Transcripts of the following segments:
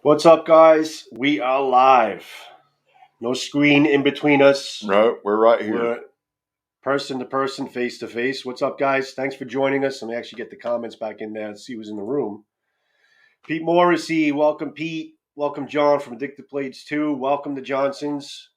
What's up, guys? We are live. No screen in between us. No, we're right here. We're person to person, face to face. What's up, guys? Thanks for joining us. Let me actually get the comments back in there and see who's in the room. Pete Morrissey, welcome, Pete. Welcome, John from Addicted Blades 2. Welcome, the Johnsons.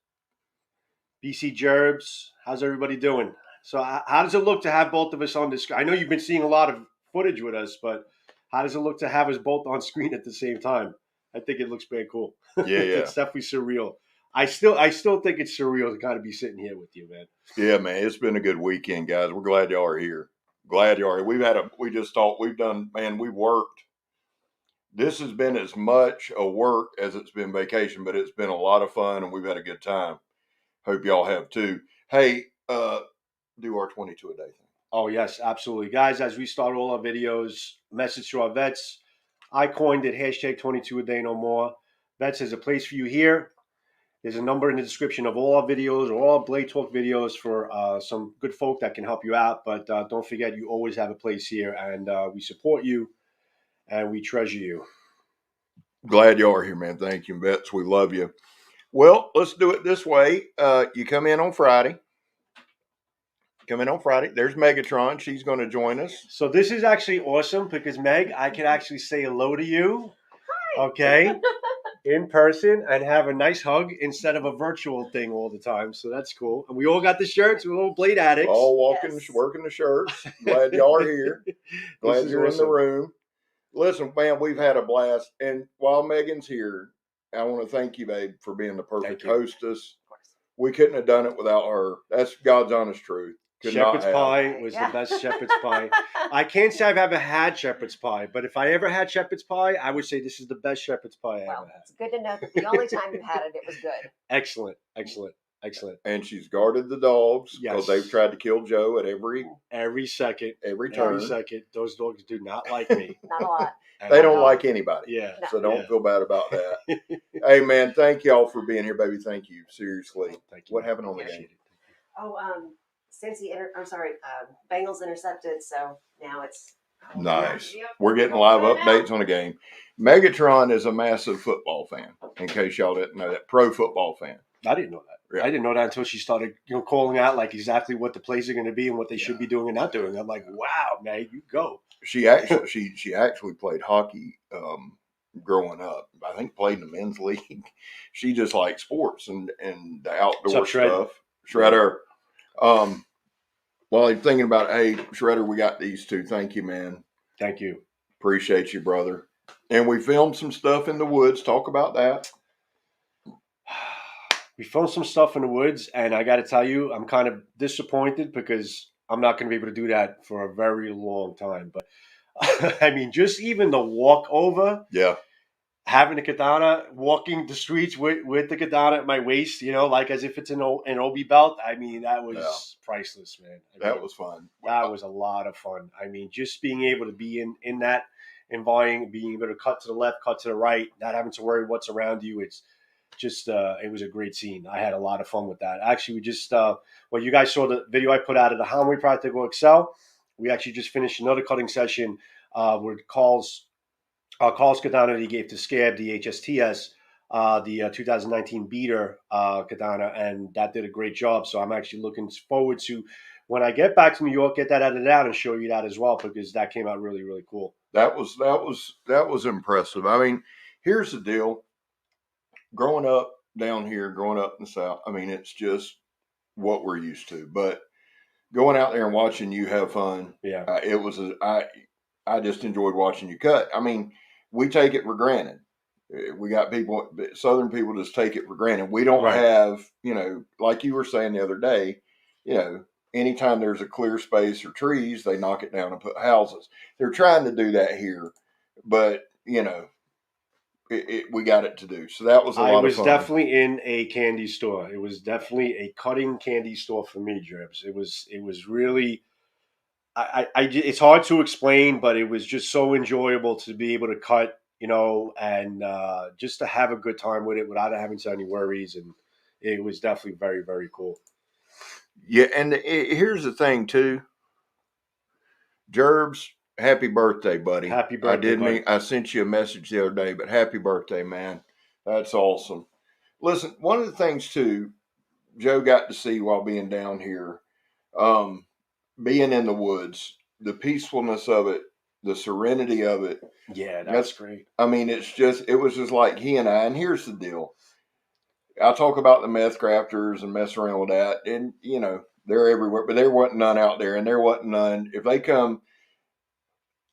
BC Gerbs. How's everybody doing? So, how does it look to have both of us on the screen? I know you've been seeing a lot of footage with us, but how does it look to have us both on screen at the same time? I think it looks very cool. Yeah. It's definitely surreal. I still think it's surreal to kind of be sitting here with you, man. Yeah, man. It's been a good weekend, guys. We're glad y'all are here. Glad y'all are here. We just thought we've worked. This has been as much a work as it's been vacation, but it's been a lot of fun and we've had a good time. Hope y'all have too. Hey, do our 22 a day thing. Oh, yes, absolutely. Guys, as we start all our videos, message to our vets. I coined it hashtag 22 a day no more. Vets, there's a place for you here. There's a number in the description of all our videos, or all Blade Talk videos for some good folk that can help you out. But don't forget, you always have a place here, and we support you, and we treasure you. Glad y'all are here, man. Thank you, vets. We love you. Well, let's do it this way. You come in on Friday. There's Megatron. She's going to join us. So this is actually awesome because, Meg, I can actually say hello to you. Hi. Okay. In person and have a nice hug instead of a virtual thing all the time. So that's cool. And we all got the shirts. We're all Blade addicts. All working the shirts. Glad y'all are here. Glad you're awesome. In the room. Listen, man, we've had a blast. And while Megan's here, I want to thank you, babe, for being the perfect hostess. We couldn't have done it without her. That's God's honest truth. Shepherd's pie was the best shepherd's pie. I can't say I've ever had shepherd's pie, but if I ever had shepherd's pie, I would say this is the best shepherd's pie I ever had. It's good to know that the only time you had it was good. Excellent. And she's guarded the dogs because they've tried to kill Joe at every second, every turn. Every second. Those dogs do not like me. Not a lot. They don't like anybody. Yeah. So don't feel bad about that. Hey, man, thank y'all for being here, baby. Thank you. Seriously. Thank you. What happened on the game? Bengals intercepted, so now it's nice. We're getting live updates on the game. Megatron is a massive football fan, in case y'all didn't know that. Pro football fan. I didn't know that. Yeah. I didn't know that until she started, calling out like exactly what the plays are going to be and what they should be doing and not doing. I'm like, wow, man, you go. She actually played hockey growing up. I think played in the men's league. She just likes sports and the outdoor stuff. Shredder. While I'm thinking about, hey, Shredder, we got these two. Thank you, man. Thank you. Appreciate you, brother. And we filmed some stuff in the woods. Talk about that. We filmed some stuff in the woods, and I got to tell you, I'm kind of disappointed because I'm not going to be able to do that for a very long time. But, I mean, just even the walk over. Yeah. Having a katana, walking the streets with the katana at my waist, like as if it's an Obi belt. I mean, that was priceless, man. That was fun. That was a lot of fun. I mean, just being able to be in that environment, being able to cut to the left, cut to the right, not having to worry what's around you. It's just, it was a great scene. I had a lot of fun with that. Actually, we just, you guys saw the video I put out of the Hanway Practical Excel. We actually just finished another cutting session with Carl's katana that he gave to Scab, the HSTS, the 2019 beater katana, and that did a great job. So I'm actually looking forward to, when I get back to New York, get that edited out and show you that as well, because that came out really, really cool. That was impressive. I mean, here's the deal. Growing up down here, growing up in the South, I mean, it's just what we're used to. But going out there and watching you have fun, I just enjoyed watching you cut. I mean, we take it for granted. We got Southern people just take it for granted. We don't have, like you were saying the other day, anytime there's a clear space or trees, they knock it down and put houses. They're trying to do that here, but, we got it to do. So that was a lot of fun. I was definitely in a candy store. It was definitely a cutting candy store for me, Drips. It was really... it's hard to explain, but it was just so enjoyable to be able to cut, and just to have a good time with it without having any worries. And it was definitely very, very cool. Yeah. And here's the thing too, Gerbs, Happy birthday, buddy. Happy birthday, I didn't buddy. mean, I sent you a message the other day, but happy birthday, man. That's awesome. Listen, one of the things too, Joe got to see while being down here, being in the woods, the peacefulness of it, the serenity of it. Yeah, that's great. I mean, it was just like he and I, and here's the deal. I talk about the meth crafters and mess around with that, and you know, they're everywhere, but there wasn't none out there, and there wasn't none. If they come,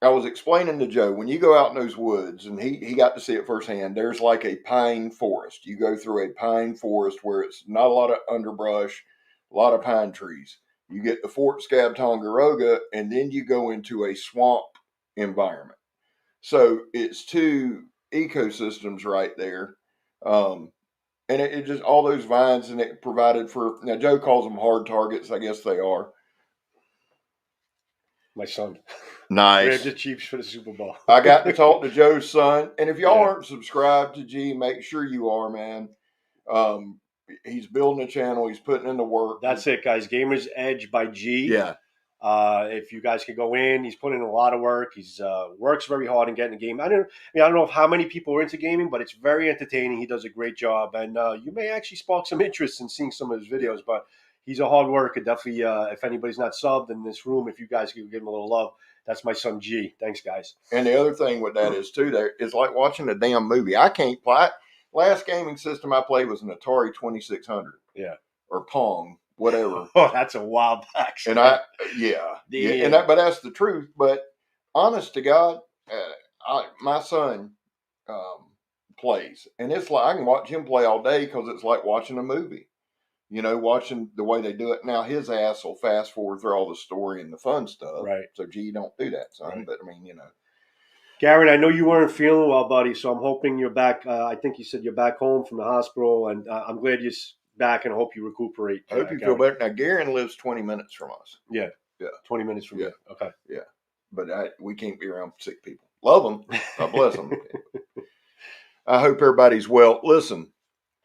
I was explaining to Joe, when you go out in those woods, and he got to see it firsthand, there's like a pine forest. You go through a pine forest where it's not a lot of underbrush, a lot of pine trees. You get the Fort Scab Tongaroga, and then you go into a swamp environment. So it's two ecosystems right there. And it just, all those vines, and it provided for, now Joe calls them hard targets. I guess they are. My son. Nice. Grabbed the Chiefs for the Super Bowl. I got to talk to Joe's son. And if y'all aren't subscribed to G, make sure you are, man. He's building a channel. He's putting in the work. That's it, guys. Gamer's Edge by G. Yeah. If you guys could go in, he's putting in a lot of work. He's works very hard in getting the game. I don't know how many people are into gaming, but it's very entertaining. He does a great job, and you may actually spark some interest in seeing some of his videos. But he's a hard worker. Definitely, if anybody's not subbed in this room, if you guys could give him a little love, that's my son G. Thanks, guys. And the other thing with that is too, there it's like watching a damn movie. I can't play. Last gaming system I played was an Atari 2600. Yeah. Or Pong. Whatever. Oh, that's a wild back. And but that's the truth. But honest to God, my son plays, and it's like I can watch him play all day because it's like watching a movie. You know, watching the way they do it. Now his ass will fast forward through all the story and the fun stuff. Right. So gee, don't do that, son. Right. But I mean, you know. Garen, I know you weren't feeling well, buddy. So I'm hoping you're back. I think you said you're back home from the hospital, and I'm glad you're back, and I hope you recuperate. I hope you feel better. Now, Garen lives 20 minutes from us. Yeah. Yeah. 20 minutes from you. Okay. Yeah. But we can't be around sick people. Love them. God bless them. I hope everybody's well. Listen,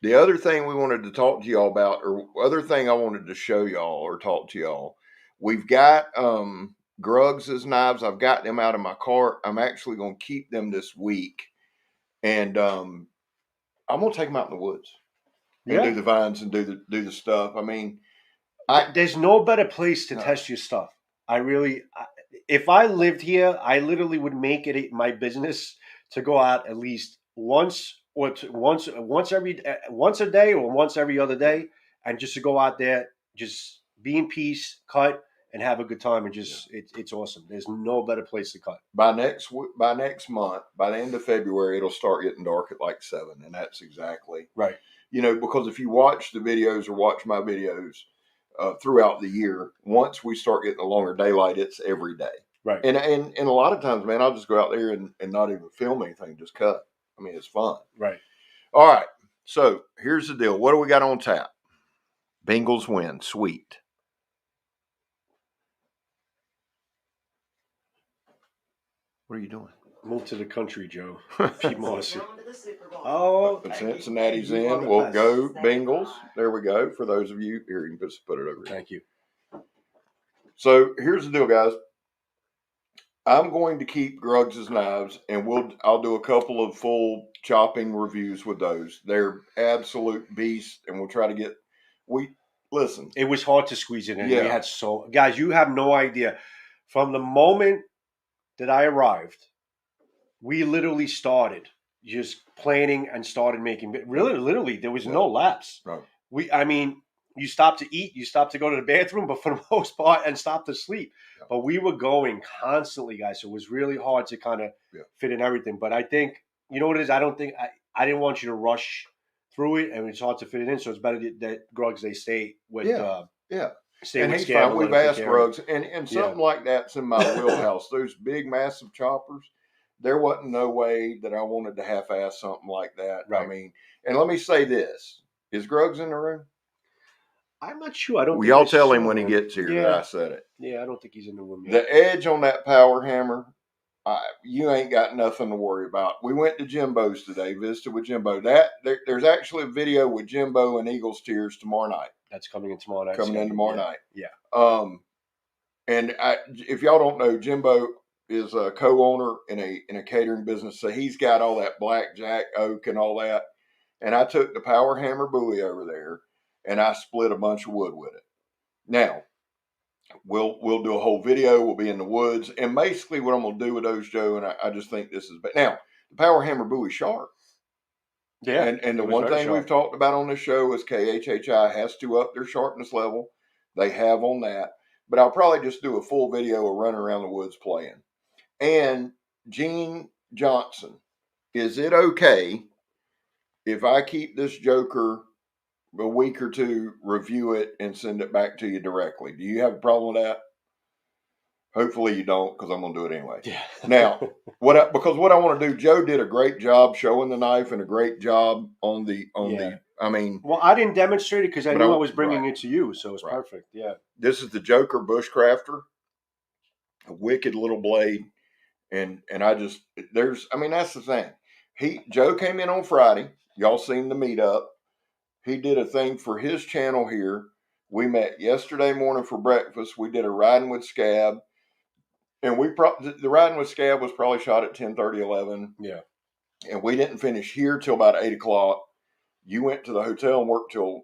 the other thing we wanted to talk to y'all about, or other thing I wanted to show y'all or talk to y'all, we've got Grugs' knives. I've got them out of my cart. I'm actually going to keep them this week. And I'm going to take them out in the woods. And do the vines and do the stuff. I mean, there's no better place to test your stuff. If I lived here, I literally would make it my business to go out at least once a day or once every other day, and just to go out there, just be in peace, cut, and have a good time, and just it's awesome. There's no better place to cut. By next month, by the end of February, it'll start getting dark at like 7, and that's exactly right. You know, because if you watch the videos or watch my videos throughout the year, once we start getting a longer daylight, it's every day. Right. And a lot of times, man, I'll just go out there and not even film anything, just cut. I mean, it's fun. Right. All right. So here's the deal. What do we got on tap? Bengals win. Sweet. What are you doing? Move to the country, Joe. Cincinnati's in. We'll go Bengals. There we go. For those of you here, you can just put it over. Thank you. So here's the deal, guys. I'm going to keep Grugs' knives, and I'll do a couple of full chopping reviews with those. They're absolute beasts, and we'll try to get. Listen. It was hard to squeeze it in. Yeah. We had guys. You have no idea. From the moment that I arrived, we literally started just planning and started making. Literally, there was no lapse. Right. You stopped to eat, you stopped to go to the bathroom, but for the most part, and stopped to sleep. Yeah. But we were going constantly, guys. So it was really hard to kind of fit in everything. But I think, you know what it is? I didn't want you to rush through it, and it's hard to fit it in. So it's better that Grugs, they stay with. Stay and with he's Scab. fine. We've asked Grugs, and something like that's in my wheelhouse. Those big, massive choppers. There wasn't no way that I wanted to half-ass something like that. Right. I mean, and let me say this: is Grugs in the room? I'm not sure. I don't. Y'all tell him when he gets here that I said it. Yeah, I don't think he's in the room yet. The edge on that power hammer, you ain't got nothing to worry about. We went to Jimbo's today, visited with Jimbo. There's actually a video with Jimbo and Eagles Tears tomorrow night. That's coming in tomorrow night. Tomorrow night. Yeah. And if y'all don't know, Jimbo, is a co-owner in a catering business, so he's got all that blackjack oak and all that. And I took the power hammer buoy over there, and I split a bunch of wood with it. Now, we'll do a whole video. We'll be in the woods, and basically what I'm gonna do with those, Joe, and I just think this is. But now the power hammer buoy sharp. Yeah. And the one thing we've talked about on this show is KHHI has to up their sharpness level. They have on that. But I'll probably just do a full video of running around the woods playing. And Gene Johnson, is it okay if I keep this joker a week or two, review it, and send it back to you directly? Do you have a problem with that? Hopefully you don't, because I'm going to do it anyway. Yeah. Now, because what I want to do, Joe did a great job showing the knife and a great job on the. I mean, well, I didn't demonstrate it because I knew I was bringing right. it to you, so it's Right. perfect. Yeah. This is the Joker Bushcrafter, a wicked little blade, and that's the thing. Joe came in on Friday. Y'all seen the meetup. He did a thing for his channel here. We met yesterday morning for breakfast. We did a riding with Scab. And the riding with Scab was probably shot at 10:30, 11. Yeah. And we didn't finish here till about 8 o'clock. You went to the hotel and worked till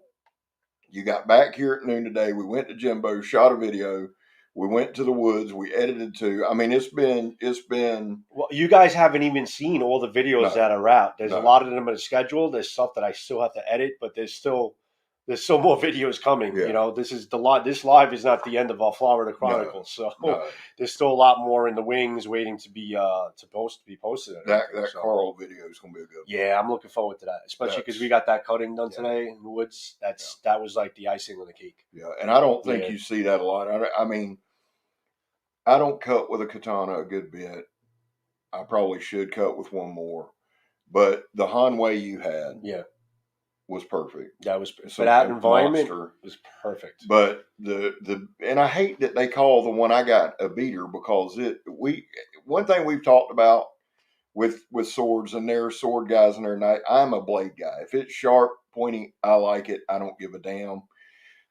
you got back here at noon today. We went to Jimbo, shot a video. We went to the woods. We edited too. I mean, it's been. Well, you guys haven't even seen all the videos that are out. There's a lot of them in the schedule. There's stuff that I still have to edit, but there's still more videos coming. Yeah. You know, this live is not the end of our Florida Chronicles. So there's still a lot more in the wings waiting to be posted. That Carl video is gonna be a good one. Yeah, I'm looking forward to that, especially because we got that cutting done today in the woods. That was like the icing on the cake. Yeah, and I don't think you see that a lot. I mean, I don't cut with a katana a good bit. I probably should cut with one more, but the Hanwei you had, was perfect. That was for that environment. Monster. It was perfect. But and I hate that they call the one I got a beater, because one thing we've talked about with swords, and there are sword guys in there tonight. I'm a blade guy. If it's sharp, pointy, I like it. I don't give a damn.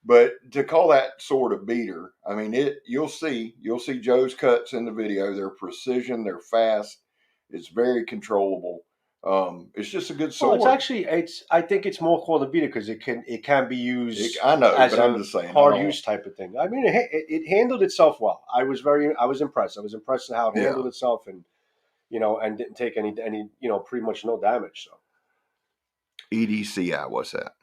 But to call that sword a beater, I mean, you'll see Joe's cuts in the video. They're precision. They're fast. It's very controllable. It's just a good sword. Well, I think it's more called a beater because it can be used. I know, as but I'm just saying hard use type of thing. I mean, it handled itself well. I was impressed. I was impressed with how it handled itself, and and didn't take any pretty much no damage. So EDCI, what's that?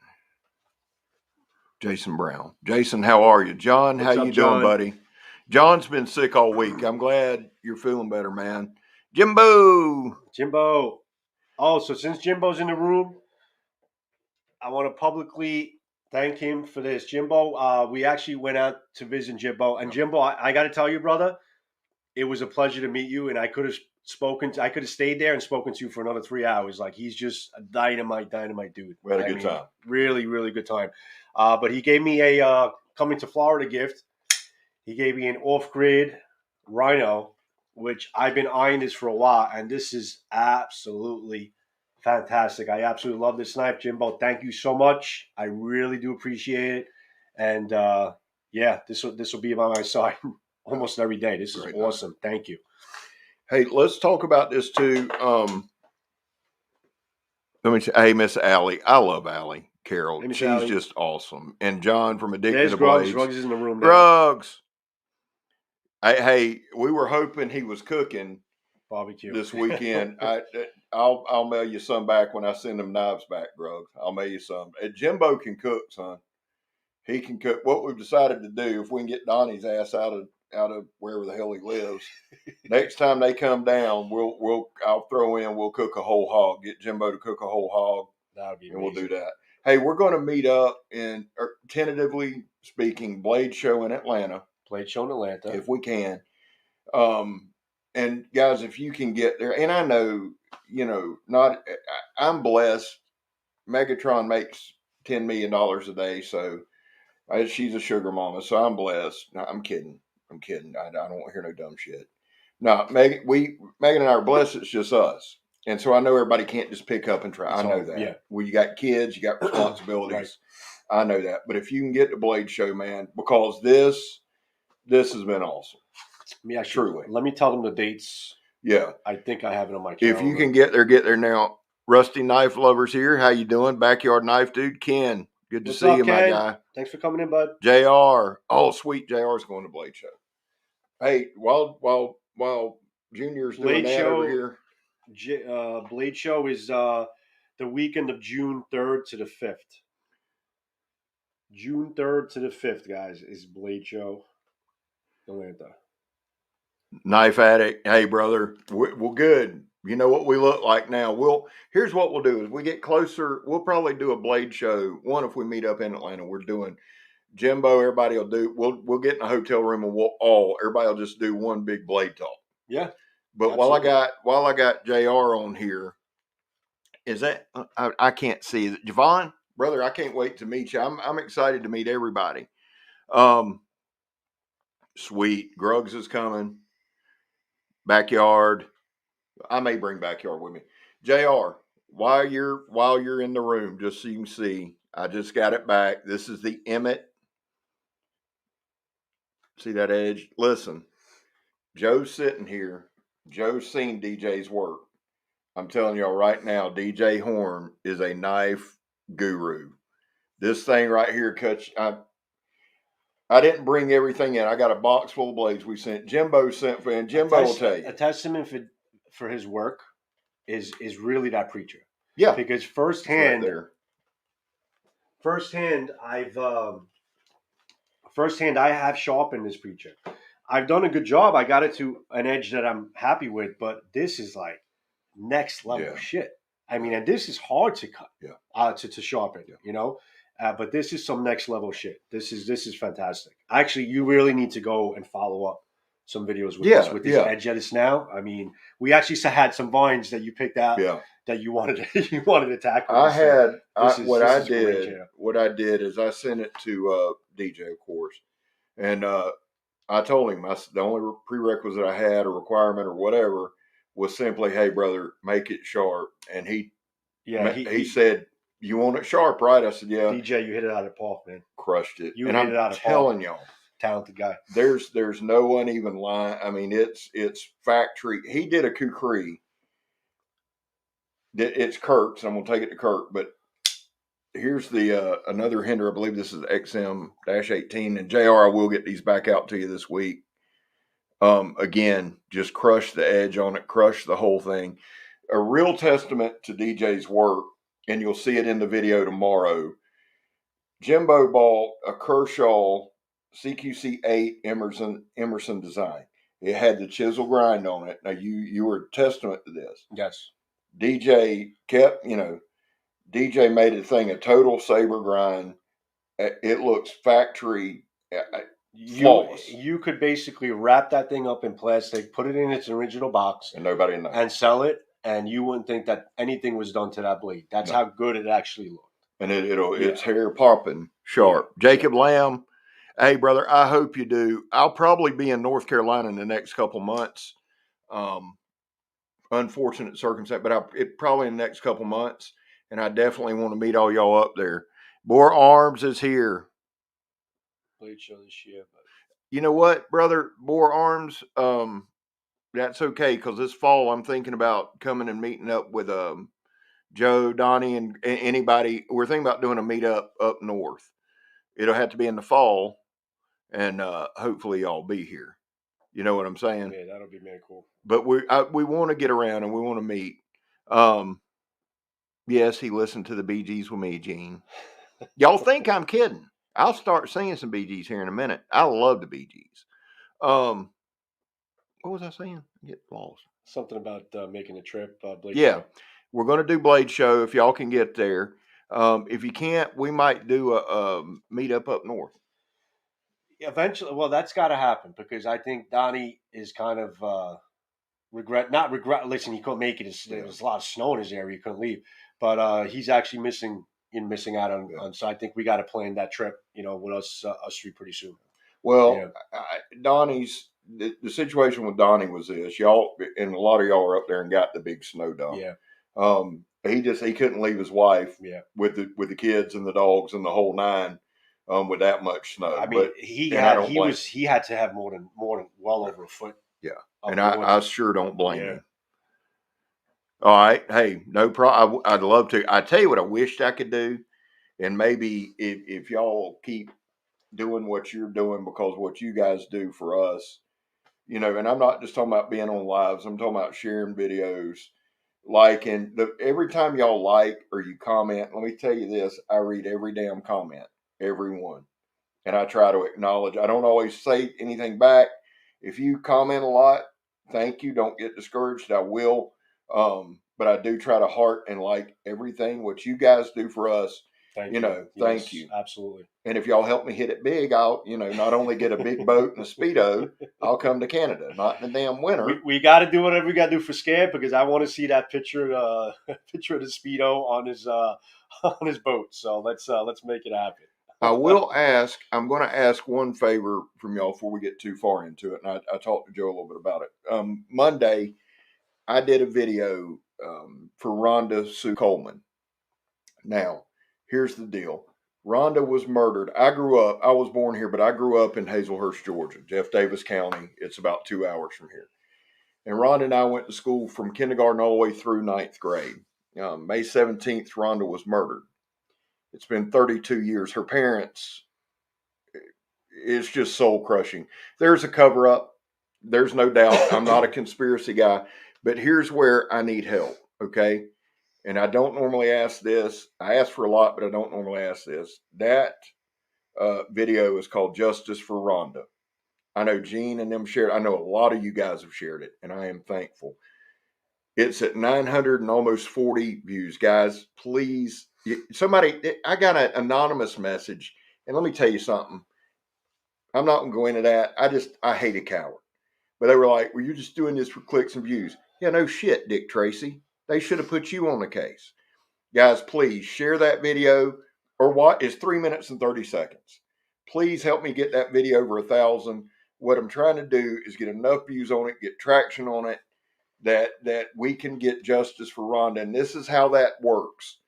Jason Brown. Jason, how are you? John, how you doing, buddy? John's been sick all week. I'm glad you're feeling better, man. Jimbo. Oh, so since Jimbo's in the room, I want to publicly thank him for this. Jimbo, we actually went out to visit Jimbo. And Jimbo, I got to tell you, brother, it was a pleasure to meet you. And I could have stayed there and spoken to you for another 3 hours. Like, he's just a dynamite dude. We had a good time. Really, really good time. But he gave me a coming to Florida gift. He gave me an off-grid Rhino, which I've been eyeing this for a while, and this is absolutely fantastic. I absolutely love this knife, Jimbo. Thank you so much. I really do appreciate it. And this will be by my side almost every day. This is awesome. Thank you. Hey, let's talk about this too. Let me say, hey, Miss Allie. I love Allie Carroll. She's Allie. Just awesome. And John from Addicted to Blades. Grugs is in the room. Grugs. Hey, we were hoping he was cooking barbecue this weekend. I'll mail you some back when I send them knives back, Grugs. I'll mail you some. Jimbo can cook, son. He can cook. What we've decided to do, if we can get Donnie's ass out of wherever the hell he lives, next time they come down, I'll throw in. We'll cook a whole hog. Get Jimbo to cook a whole hog. That would be and amazing. We'll do that. Hey, we're going to meet up in, tentatively speaking, Blade Show in Atlanta. If we can. And guys, if you can get there, and I know, I'm blessed. Megatron makes $10 million a day. So she's a sugar mama. So I'm blessed. No, I'm kidding. I don't want to hear no dumb shit. No, Megan and I are blessed. It's just us. And so I know everybody can't just pick up and try. I know that. Yeah. Well, you got kids, you got responsibilities. Right. I know that. But if you can get the Blade Show, man, because this has been awesome. Me actually, Truly. let me tell them the dates. Yeah. I think I have it on my calendar. If you can get there now. Rusty Knife Lovers here. How you doing? Backyard Knife Dude. Ken, good to What's see up, you, my Ken? guy. Thanks for coming in, bud. JR. Oh, sweet. JR's going to Blade Show. Hey, while Junior's doing Blade that Show, over here. Blade Show is the weekend of June 3rd to the 5th. June 3rd to the 5th, guys, is Blade Show. Atlanta. Knife Addict. Hey, brother. We're good. You know what we look like now. Here's what we'll do. As we get closer, we'll probably do a Blade Show. One, if we meet up in Atlanta, we're doing Jimbo. Everybody will do. We'll get in a hotel room and everybody will just do one big Blade talk. Yeah. But absolutely. while I got JR on here, is that I can't see. Is it Javon? Brother, I can't wait to meet you. I'm excited to meet everybody. Sweet. Gruggs is coming. Backyard. I may bring Backyard with me. JR, while you're in the room, just so you can see, I just got it back. This is the Emmett. See that edge? Listen, Joe's sitting here. Joe's seen DJ's work. I'm telling y'all right now, DJ Horn is a knife guru. This thing right here cuts. I didn't bring everything in. I got a box full of blades we sent. Jimbo sent for, and Jimbo will tell you. A testament for his work is really that preacher. Yeah. Because firsthand, right I have sharpened this preacher. I've done a good job. I got it to an edge that I'm happy with, but this is like next level shit. I mean, and this is hard to cut, to sharpen, but this is some next level shit. This is fantastic. Actually, you really need to go and follow up some videos with this edge edits now. I mean, we actually had some vines that you picked out that you wanted to tackle. What I did is I sent it to DJ, of course, and I told him the only prerequisite I had, or requirement or whatever, was simply, hey brother, make it sharp. And he said, you want it sharp, right? I said, yeah. DJ, you hit it out of the park, man. Crushed it. You hit it out of the park. Telling y'all, talented guy. There's no uneven line. I mean, it's factory. He did a kukri. It's Kirk's. I'm gonna take it to Kirk, but here's the another hinder. I believe this is XM-18, and JR, I will get these back out to you this week. Again, just crush the edge on it, crush the whole thing. A real testament to DJ's work, and you'll see it in the video tomorrow. Jimbo bought a Kershaw CQC8 Emerson design. It had the chisel grind on it. Now you were a testament to this. Yes. DJ kept, DJ made the thing a total saber grind. It looks factory flawless. You could basically wrap that thing up in plastic, put it in its original box, and nobody knows, and sell it, and you wouldn't think that anything was done to that blade. That's how good it actually looked. And it's hair popping sharp. Jacob Lamb, hey brother, I hope you do. I'll probably be in North Carolina in the next couple months. Unfortunate circumstance, but it probably in the next couple months, and I definitely want to meet all y'all up there. Boar Arms is here. Blade show this year, but you know what, brother? Boar Arms, that's okay, because this fall I'm thinking about coming and meeting up with Joe, Donnie, and anybody. We're thinking about doing a meetup up north. It'll have to be in the fall, and hopefully y'all be here. You know what I'm saying? Yeah, that'll be man cool. But we want to get around and we want to meet. Yes, he listened to the Bee Gees with me, Gene. Y'all think I'm kidding? I'll start singing some Bee Gees here in a minute. I love the Bee Gees. What was I saying? Get lost. Something about making a trip. Blade show. We're going to do Blade Show if y'all can get there. If you can't, we might do a meetup up north. Eventually, well, that's got to happen, because I think Donnie is kind of not regret. Listen, he couldn't make it. There was a lot of snow in his area. He couldn't leave, but he's actually missing out on. So I think we got to plan that trip, with us three pretty soon. Well, Donnie's the situation with Donnie was this: y'all, and a lot of y'all are up there and got the big snow dump. Yeah. He couldn't leave his wife. Yeah. With the kids and the dogs and the whole nine. with that much snow. I mean, But I don't blame him. he had to have more than well over a foot. Yeah, of and wood. I sure don't blame Yeah. him. All right, hey, no problem. I'd love to. I tell you what, I wished I could do, and maybe if y'all keep doing what you're doing, because what you guys do for us, you know, and I'm not just talking about being on lives. I'm talking about sharing videos, liking every time y'all like or you comment. Let me tell you this: I read every damn comment, every one, and I try to acknowledge. I don't always say anything back. If you comment a lot, thank you. Don't get discouraged. I will. But I do try to heart and like everything what you guys do for us. Thank you you. know, Yes, thank you. Absolutely. And if y'all help me hit it big, I'll, not only get a big boat and a Speedo, I'll come to Canada, not in the damn winter. We got to do whatever we got to do for Scab, because I want to see that picture, picture of the Speedo on his on his boat. So let's make it happen. I will ask. I'm going to ask one favor from y'all before we get too far into it. And I talked to Joe a little bit about it. Monday, I did a video for Rhonda Sue Coleman. Now, here's the deal. Rhonda was murdered. I was born here, but I grew up in Hazelhurst, Georgia, Jeff Davis County. It's about 2 hours from here. And Rhonda and I went to school from kindergarten all the way through ninth grade. May 17th, Rhonda was murdered. It's been 32 years. Her parents, it's just soul crushing. There's a cover up. There's no doubt. I'm not a conspiracy guy, but here's where I need help. Okay. And I don't normally ask this. I ask for a lot, but I don't normally ask this. That video is called Justice for Rhonda. I know Gene and them shared. I know a lot of you guys have shared it, and I am thankful. It's at 900 and almost 40 views, guys. Please, somebody. I got an anonymous message, and let me tell you something. I'm not going to go into that. I hate a coward. But they were like, "Well, you're just doing this for clicks and views." Yeah, no shit, Dick Tracy. They should have put you on the case. Guys, please share that video, or what is 3 minutes and 30 seconds. Please help me get that video over 1,000. What I'm trying to do is get enough views on it, get traction on it, that we can get justice for Rhonda. And this is how that works.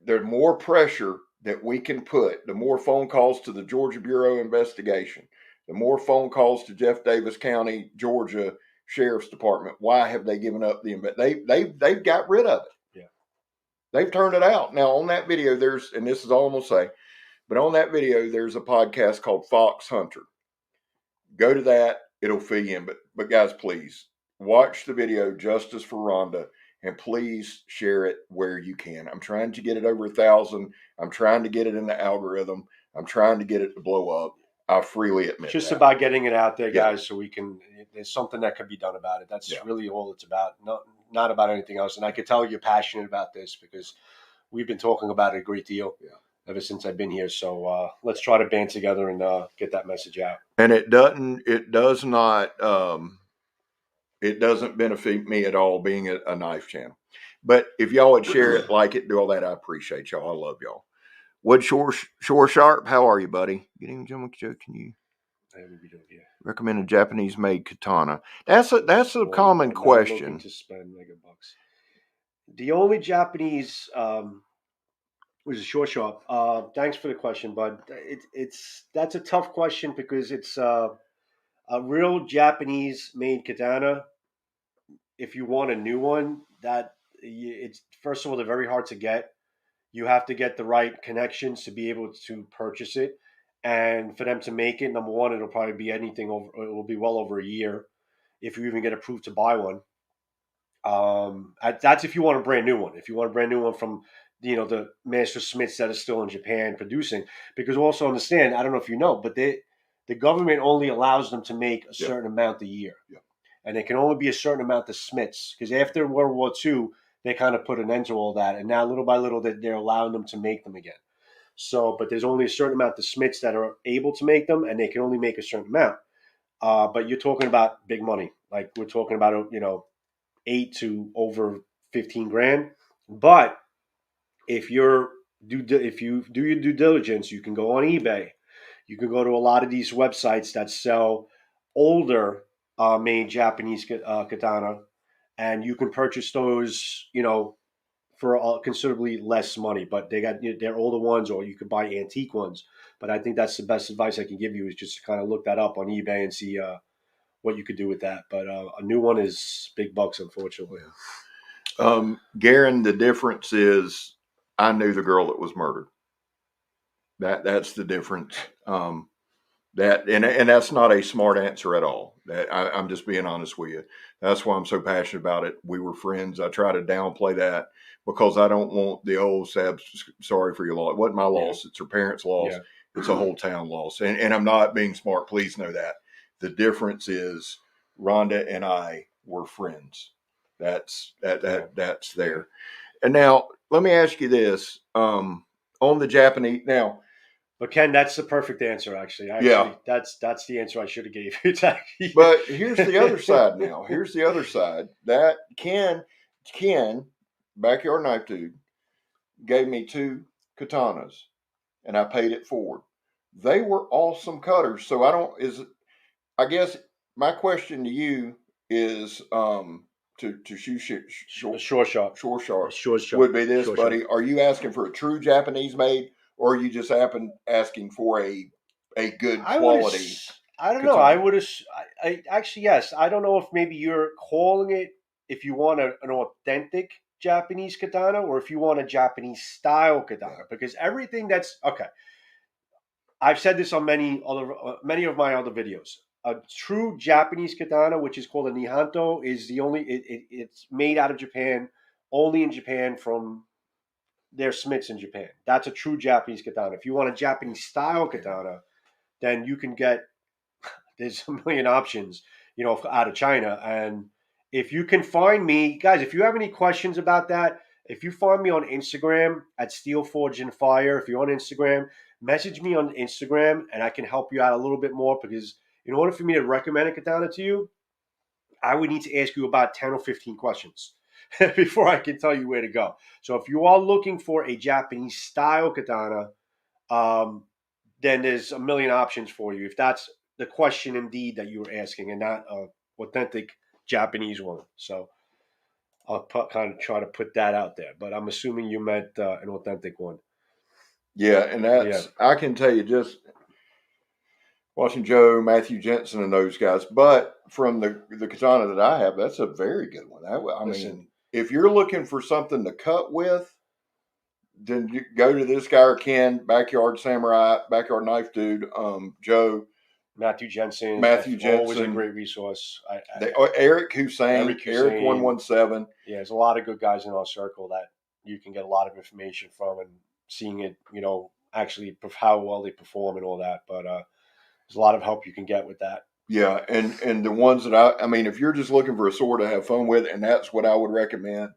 There's more pressure that we can put, the more phone calls to the Georgia Bureau of Investigation, the more phone calls to Jeff Davis County, Georgia Sheriff's Department. Why have they given up they've got rid of it? Yeah. They've turned it out. Now on that video, and this is all I'm gonna say, but on that video, there's a podcast called Fox Hunter. Go to that, it'll fill you in. But guys, please watch the video Justice for Rhonda, and please share it where you can. I'm trying to get it over 1,000. I'm trying to get it in the algorithm. I'm trying to get it to blow up. I freely admit Just that. about getting it out there, guys, Yeah. so we can. There's something that can be done about it. That's Yeah. really all it's about. Not about anything else. And I can tell you're passionate about this, because we've been talking about it a great deal ever since I've been here. So let's try to band together and get that message out. And it doesn't benefit me at all being a knife channel. But if y'all would share it, like it, do all that, I appreciate y'all. I love y'all. Wood Shore Sharp, how are you, buddy? Good evening, gentlemen. Joe, can you recommend a Japanese-made katana? That's a common question. Looking to spend megabucks. The only Japanese was a short sharp. Thanks for the question, bud. That's a tough question, because it's a real Japanese-made katana. If you want a new one, it's first of all, they're very hard to get. You have to get the right connections to be able to purchase it, and for them to make it, number one, it'll probably be anything over. It will be well over a year if you even get approved to buy one. That's if you want a brand new one. If you want a brand new one from the master smiths that are still in Japan producing, because also understand, I don't know if you know, but the government only allows them to make a certain amount a year. Yeah. And it can only be a certain amount of smiths, because after World War II, they kind of put an end to all that. And now little by little, they're allowing them to make them again. So, but there's only a certain amount of smiths that are able to make them, and they can only make a certain amount. But you're talking about big money. Like we're talking about, 8 to over 15 grand. But if you do your due diligence, you can go on eBay. You can go to a lot of these websites that sell older made Japanese katana, and you can purchase those, for considerably less money. But they got they're older ones, or you could buy antique ones. But I think that's the best advice I can give you is just to kind of look that up on eBay and see what you could do with that. But a new one is big bucks, unfortunately. Garen, the difference is I knew the girl that was murdered. That's the difference. That and that's not a smart answer at all. I'm just being honest with you. That's why I'm so passionate about it. We were friends. I try to downplay that because I don't want the old Scab. Sorry for your loss. It wasn't my loss. It's her parents' loss. Yeah. It's a whole town loss. And I'm not being smart. Please know that. The difference is Rhonda and I were friends. That's there. And now let me ask you this. On the Japanese now. But Ken, that's the perfect answer. Actually, yeah, that's the answer I should have gave you. But here's the other side. Now, here's the other side. That Ken, backyard knife dude, gave me 2 katanas, and I paid it forward. They were awesome cutters. So I guess my question to you is to Sure shot would be this, buddy. Are you asking for a true Japanese made? Or are you just asking for a good quality? I don't know. I would have. I actually, yes. I don't know if maybe you're calling it if you want an authentic Japanese katana or if you want a Japanese style katana, because everything that's okay. I've said this on many of my other videos. A true Japanese katana, which is called a Nihanto, is the only. It's made out of Japan, only in Japan from. They're smiths in Japan. That's a true Japanese katana. If you want a Japanese style katana, then you can get, there's a million options, out of China. And if you can find me, guys, if you have any questions about that, if you find me on Instagram at Steel Forge and Fire, if you're on Instagram, message me on Instagram and I can help you out a little bit more, because in order for me to recommend a katana to you, I would need to ask you about 10 or 15 questions before I can tell you where to go. So if you are looking for a Japanese style katana, then there's a million options for you. If that's the question indeed that you were asking, and not an authentic Japanese one. So I'll kind of try to put that out there. But I'm assuming you meant an authentic one. Yeah, and I can tell you just watching Joe, Matthew Jensen, and those guys. But from the katana that I have, that's a very good one. I mean, if you're looking for something to cut with, then you go to this guy or Ken, Backyard Samurai, Backyard Knife Dude, Joe. Matthew Jensen. Always a great resource. Eric Hussein, Eric 117. Yeah, there's a lot of good guys in our circle that you can get a lot of information from, and seeing it, actually how well they perform and all that. But there's a lot of help you can get with that. Yeah, and the ones that I mean, if you're just looking for a sword to have fun with, and that's what I would recommend.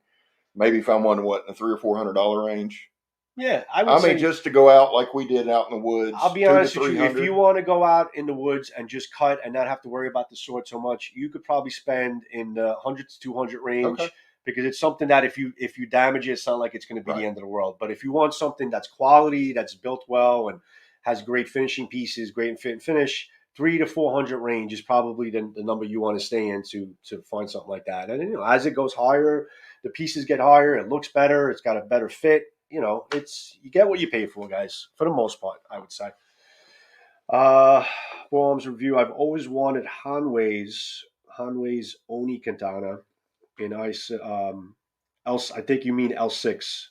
Maybe if I'm on in the $300 or $400 range. Yeah, I mean, just to go out like we did out in the woods. I'll be honest with you. If you want to go out in the woods and just cut and not have to worry about the sword so much, you could probably spend in the 100 to 200 range, because it's something that if you damage it, it's not like it's going to be the end of the world. But if you want something that's quality, that's built well, and has great finishing pieces, great fit and finish, 300 to 400 range is probably the number you want to stay in to find something like that. And as it goes higher, the pieces get higher. It looks better. It's got a better fit. You get what you pay for, guys, for the most part, I would say. Forearms review. I've always wanted Hanwei's Oni katana in ice. I think you mean L6.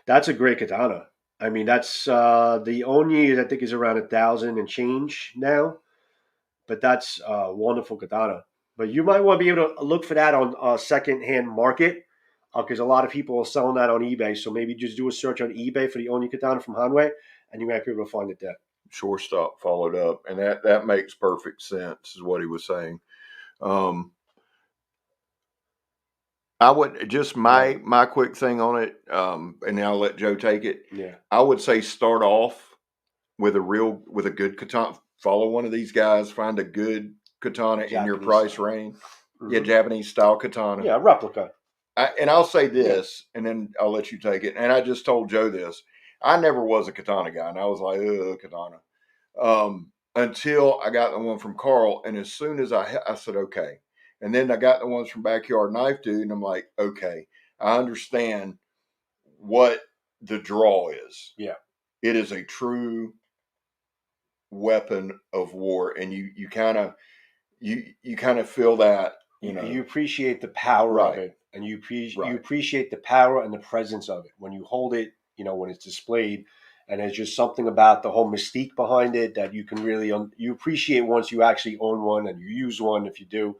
That's a great katana. I mean, that's the Oni. I think is around 1,000 and change now, but that's a wonderful katana. But you might want to be able to look for that on secondhand market, because a lot of people are selling that on eBay. So maybe just do a search on eBay for the Oni katana from Hanwei, and you might be able to find it there. Shortstop followed up, and that makes perfect sense, is what he was saying. I would just my quick thing on it, and then I'll let Joe take it. Yeah, I would say start off with a good katana. Follow one of these guys. Find a good katana in your price range. Mm-hmm. Yeah, Japanese style katana. Yeah, replica. And I'll say this, and then I'll let you take it. And I just told Joe this. I never was a katana guy, and I was like, katana. Until I got the one from Carl, and as soon as I said, okay. And then I got the ones from Backyard Knife Dude, and I'm like, okay, I understand what the draw is. Yeah. It is a true weapon of war, and you kind of feel that, you appreciate the power of it, and you appreciate the power and the presence of it when you hold it, when it's displayed. And there's just something about the whole mystique behind it that you can really you appreciate once you actually own one and you use one, if you do.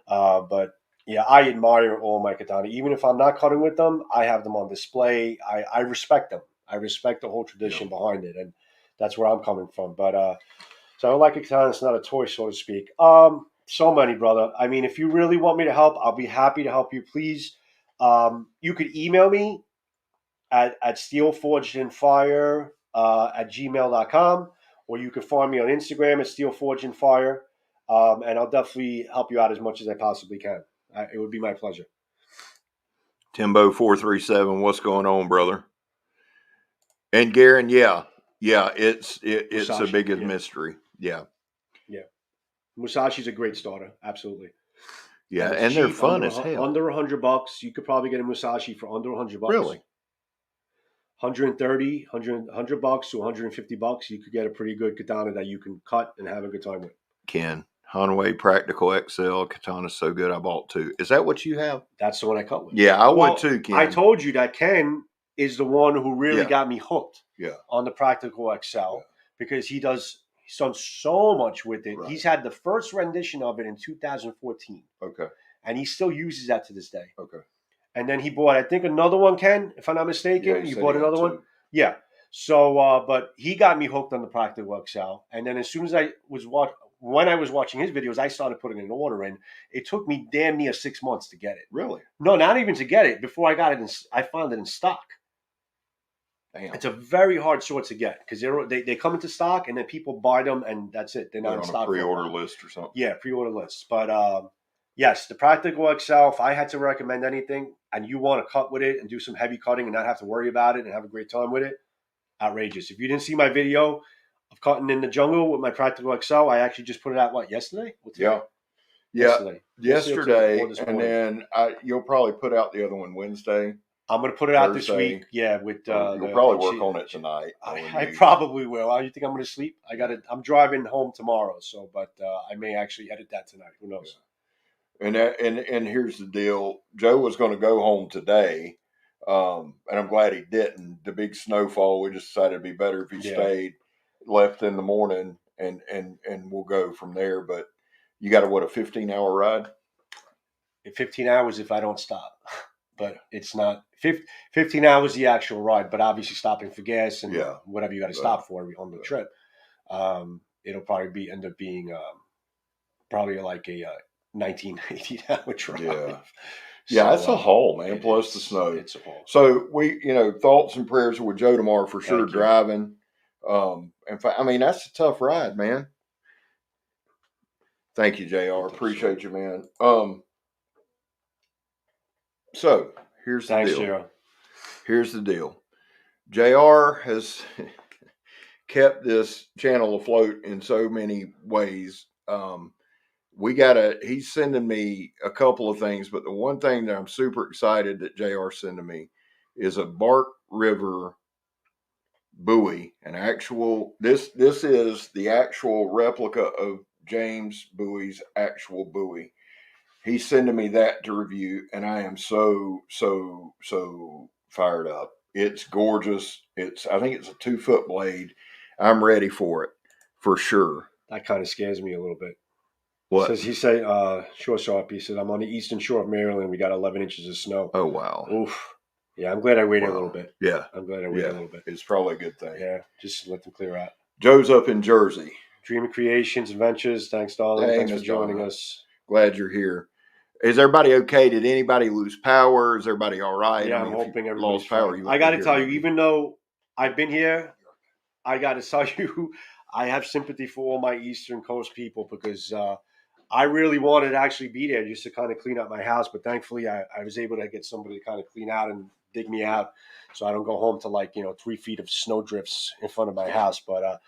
But yeah, I admire all my katana. Even if I'm not cutting with them, I have them on display. I respect them. I respect the whole tradition behind it, and that's where I'm coming from. But so I like a katana. It's not a toy, so to speak. So many, brother. I mean, if you really want me to help, I'll be happy to help you. Please, you could email me at steelforgedinfire at gmail.com, or you can find me on Instagram at steelforgedinfire, and I'll definitely help you out as much as I possibly can. It would be my pleasure. Timbo 437, what's going on, brother? And Garen, it's Musashi, a big mystery. Yeah. Musashi's a great starter, absolutely. Yeah, and they're fun as hell. Under $100, you could probably get a Musashi for under $100. Really? 130, $100 to $150, you could get a pretty good katana that you can cut and have a good time with. Ken, Hanway Practical XL katana's so good I bought two. Is that what you have? That's the one I cut with. Yeah, I would too, Ken. I told you that Ken is the one who really got me hooked on the Practical XL because he's done so much with it. Right. He's had the first rendition of it in 2014. Okay. And he still uses that to this day. Okay. And then he bought, I think, another one, Ken, if I'm not mistaken. Yeah, you bought another one? Yeah. So, but he got me hooked on the Practical XL. And then as soon as when I was watching his videos, I started putting an order in. It took me damn near 6 months to get it. Really? No, not even to get it. Before I got it, I found it in stock. Damn. It's a very hard sword to get because they come into stock and then people buy them and that's it. They're not in stock. On a pre-order list or something. Yeah, pre-order list. But yes, the Practical XL, if I had to recommend anything and you want to cut with it and do some heavy cutting and not have to worry about it and have a great time with it, outrageous. If you didn't see my video of cutting in the jungle with my Practical XL, I actually just put it out, yesterday? Yesterday. And then you'll probably put out the other one Wednesday. I'm going to put it out this week. Yeah, with you'll probably work on it tonight. I probably will. You think I'm going to sleep? I'm driving home tomorrow, but I may actually edit that tonight. Who knows? Yeah. And here's the deal. Joe was going to go home today, and I'm glad he didn't. The big snowfall, we just decided it'd be better if he stayed, left in the morning, and we'll go from there. But you got a 15-hour ride? 15 hours if I don't stop. But it's not 15 hours the actual ride, but obviously stopping for gas and whatever you got to stop for on the trip. It'll probably end up being probably like a 19, 18-hour drive. Yeah, that's a haul, man. Plus the snow. It's a haul. So we, thoughts and prayers with Joe tomorrow for sure. Driving. That's a tough ride, man. Thank you, JR. Appreciate you, man. So here's the deal. JR. Here's the deal. JR has kept this channel afloat in so many ways. He's sending me a couple of things, but the one thing that I'm super excited that JR's sending me is a Bark River buoy. This is the actual replica of James Bowie's actual buoy. He's sending me that to review, and I am so fired up. It's gorgeous. I think it's a 2-foot blade. I'm ready for it, for sure. That kind of scares me a little bit. What? He said, Short Sharp, he said, I'm on the eastern shore of Maryland. We got 11 inches of snow. Oh, wow. Oof. Yeah, I'm glad I waited a little bit. Yeah. I'm glad I waited a little bit. It's probably a good thing. Yeah, just let them clear out. Joe's up in Jersey. Dream of Creations, Adventures. Thanks, darling. Thanks for joining us. Glad you're here. Is everybody okay? Did anybody lose power? Is everybody all right? Yeah, I'm hoping everybody lost power. I got to tell you, even though I've been here, I got to tell you, I have sympathy for all my Eastern Coast people because I really wanted to actually be there just to kind of clean up my house. But thankfully, I was able to get somebody to kind of clean out and dig me out so I don't go home to 3 feet of snow drifts in front of my house. But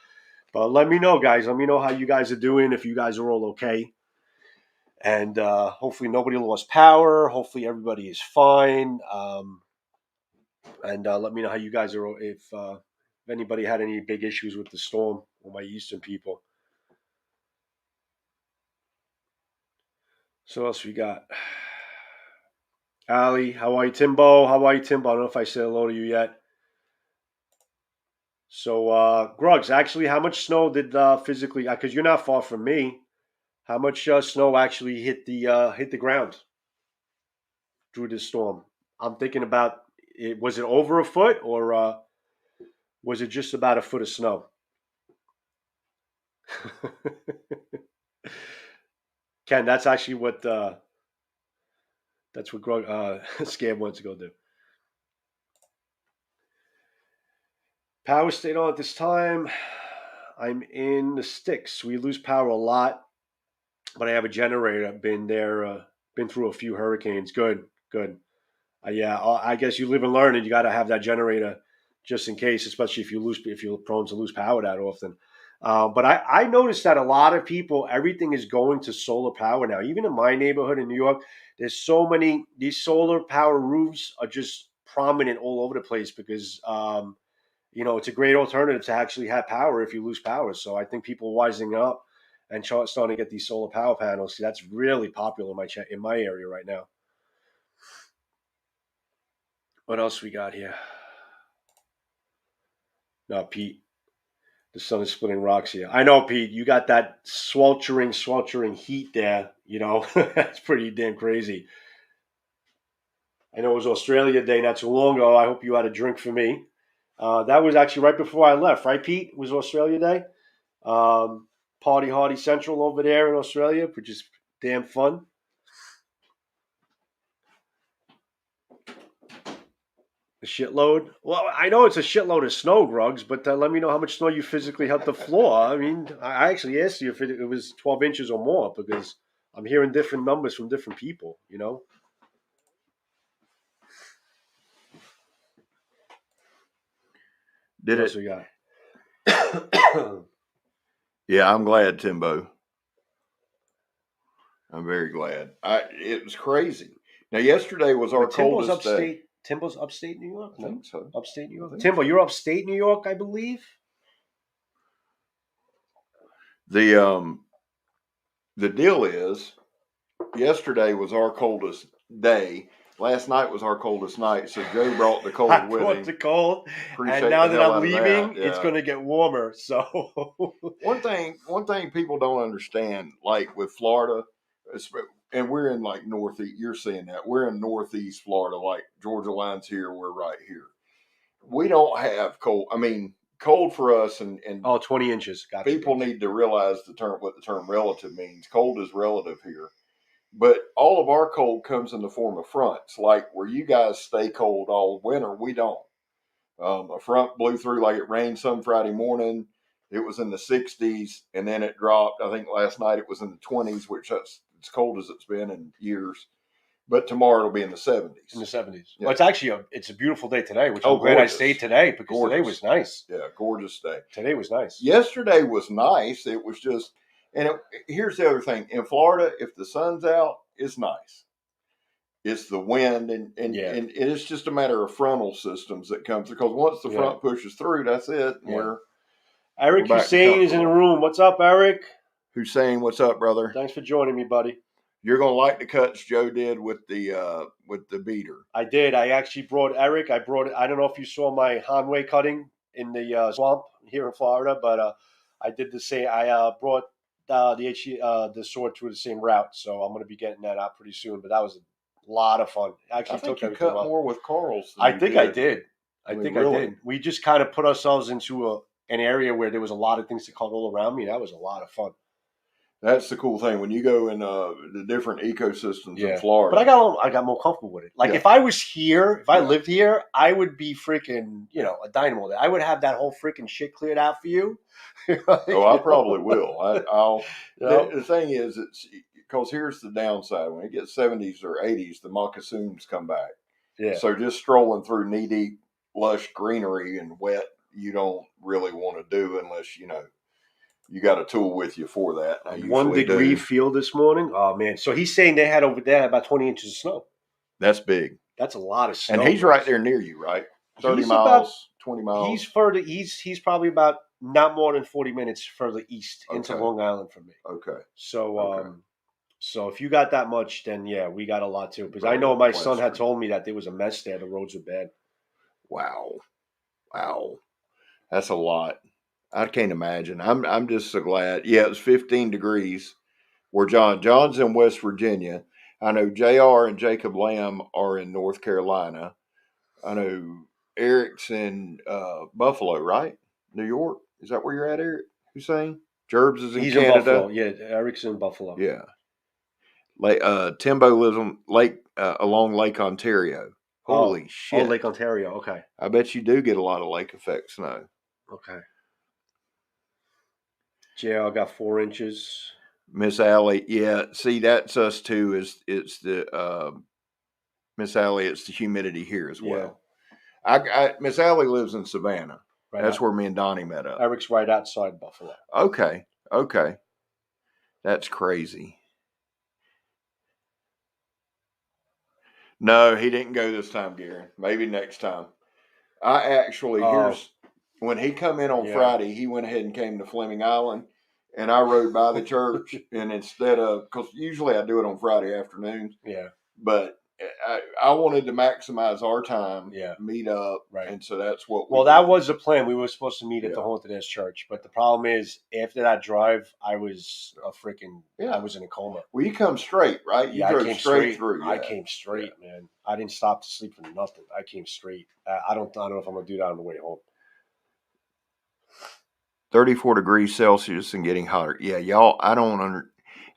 let me know, guys. Let me know how you guys are doing, if you guys are all okay. And hopefully nobody lost power. Hopefully everybody is fine. And let me know how you guys are, if anybody had any big issues with the storm or my Eastern people. So what else we got? Ali, how are you? Timbo, how are you, Timbo? I don't know if I said hello to you yet. So, Grugs, actually, how much snow did physically? Because you're not far from me. How much snow actually hit the ground through this storm? I'm thinking about it. Was it over a foot, or was it just about a foot of snow? Ken, that's actually what Grug, Scab wants to go do. Power stayed on at this time. I'm in the sticks. We lose power a lot, but I have a generator. I've been there, been through a few hurricanes. Good, good. Yeah, I guess you live and learn, and you got to have that generator just in case, especially if you're prone to lose power that often. But I noticed that a lot of people, everything is going to solar power now. Even in my neighborhood in New York, there's so many, these solar power roofs are just prominent all over the place because, it's a great alternative to actually have power if you lose power. So I think people are wising up and starting to get these solar power panels. See, that's really popular in my area right now. What else we got here? No, Pete. The sun is splitting rocks here. I know, Pete. You got that sweltering heat there. That's pretty damn crazy. I know it was Australia Day not too long ago. I hope you had a drink for me. That was actually right before I left, right, Pete? It was Australia Day. Party Hardy Central over there in Australia, which is damn fun. A shitload? Well, I know it's a shitload of snow, Grugs, but let me know how much snow you physically helped the floor. I mean, I actually asked you if it was 12 inches or more because I'm hearing different numbers from different people, Did what else it? we got? Yeah, I'm glad, Timbo. I'm very glad. It was crazy. Now, yesterday was our coldest day. Timbo's upstate New York? I think so. Upstate New York? Timbo, you're upstate New York, I believe? The deal is, yesterday was our coldest day. Last night was our coldest night, so Joe brought the cold with him. I brought the cold, Appreciate and now the that hell I'm out of leaving, that. Yeah. it's going to get warmer. So one thing people don't understand, like with Florida, and we're in like northeast. You're seeing that we're in northeast Florida, like Georgia line's here. We're right here. We don't have cold. I mean, cold for us, and 20 inches. Gotcha. People need to realize what the term relative means. Cold is relative here. But all of our cold comes in the form of fronts, like where you guys stay cold all winter, we don't. A front blew through like it rained some Friday morning. It was in the 60s, and then it dropped. I think last night it was in the 20s, which that's as cold as it's been in years. But tomorrow it'll be in the 70s. In the 70s. Yeah. Well, it's actually it's a beautiful day today, which I'm glad I stayed today because today was nice. Yeah, gorgeous day. Today was nice. Yesterday was nice. It was just, here's the other thing. In Florida, if the sun's out, it's nice. It's the wind, and it's just a matter of frontal systems that come through. Because once the front pushes through, that's it. Yeah. Eric Hussein is in the room. What's up, Eric? Hussein, what's up, brother? Thanks for joining me, buddy. You're gonna like the cuts Joe did with the beater. I did. I actually brought Eric. I don't know if you saw my Hanway cutting in the swamp here in Florida, but I did the same. I brought the sword through the same route, so I'm going to be getting that out pretty soon. But that was a lot of fun. Actually, I think you cut more with Carl's. I think I did. I did. We just kind of put ourselves into an area where there was a lot of things to cut all around me. That was a lot of fun. That's the cool thing when you go in the different ecosystems in Florida. But I got more comfortable with it. Like if I was here, if I lived here, I would be freaking, a dynamo there. I would have that whole freaking shit cleared out for you. I probably will. I'll. The thing is, it's because here's the downside: when it gets 70s or 80s, the moccasins come back. Yeah. So just strolling through knee-deep, lush greenery and wet, you don't really want to do unless you got a tool with you for that. 1 degree feel this morning. Oh man! So he's saying they had over there about 20 inches of snow. That's big. That's a lot of snow. And he's right there near you, right? 30 He's miles, 20 miles. He's further. He's probably about not more than 40 minutes further east into Okay. Long Island from me. Okay. So, Okay. so if you got that much, then yeah, we got a lot too. Because I Probably know my son western. had told me that there was a mess there. The roads were bad. Wow. That's a lot. I can't imagine. I'm just so glad. Yeah, it was 15 degrees. Where John's in West Virginia. I know JR and Jacob Lamb are in North Carolina. I know Eric's in Buffalo, right? New York. Is that where you're at, Eric Hussein? Jerbs is in He's Canada. in Buffalo. Yeah, Eric's in Buffalo. Yeah. Timbo lives on along Lake Ontario. Holy shit. Oh, Lake Ontario. Okay. I bet you do get a lot of lake effect snow. Okay. JR got 4 inches. Miss Allie, yeah. See, that's us too. It's the Miss Allie. It's the humidity here as well. Miss Allie lives in Savannah. Right That's out. where me and Donnie met up. Eric's right outside Buffalo. Okay. That's crazy. No, he didn't go this time, Gary. Maybe next time. I actually when he come in on Friday, he went ahead and came to Fleming Island, and I rode by the church, and instead of, because usually I do it on Friday afternoons, but I wanted to maximize our time, meet up, and so that's what we did. That was the plan. We were supposed to meet at the Haunted Ass Church, but the problem is, after that drive, I was I was in a coma. Well, you come straight, right? You drove straight through. I came straight, man. I didn't stop to sleep for nothing. I came straight. I don't know if I'm gonna do that on the way home. 34 degrees Celsius and getting hotter. Yeah, y'all.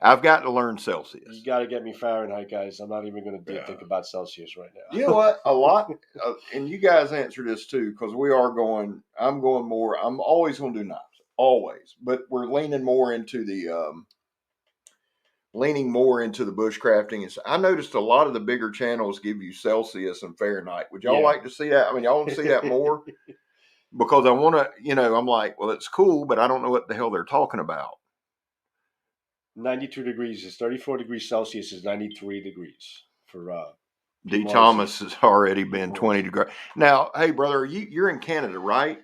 I've got to learn Celsius. You got to get me Fahrenheit, guys. I'm not even going to think about Celsius right now. You know what? A lot, and you guys answer this too, because I'm going more. I'm always going to do knives, always. But we're leaning more into the bushcrafting. I noticed a lot of the bigger channels give you Celsius and Fahrenheit. Would y'all like to see that? I mean, y'all want to see that more? Because I want to, I'm like, well, it's cool, but I don't know what the hell they're talking about. 92 degrees is 34 degrees Celsius is 93 degrees for D. Thomas has already been 20 degrees. Now, hey, brother, you're in Canada, right?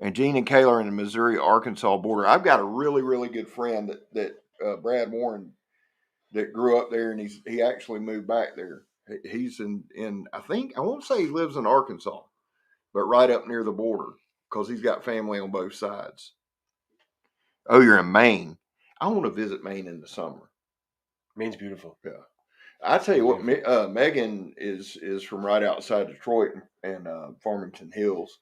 And Gene and Kayla are in the Missouri-Arkansas border. I've got a really, really good friend that Brad Warren that grew up there, and he actually moved back there. He's in I won't say he lives in Arkansas, but right up near the border, because he's got family on both sides. Oh, you're in Maine. I want to visit Maine in the summer. Maine's beautiful. Yeah. I tell you what, Megan is from right outside Detroit and Farmington Hills,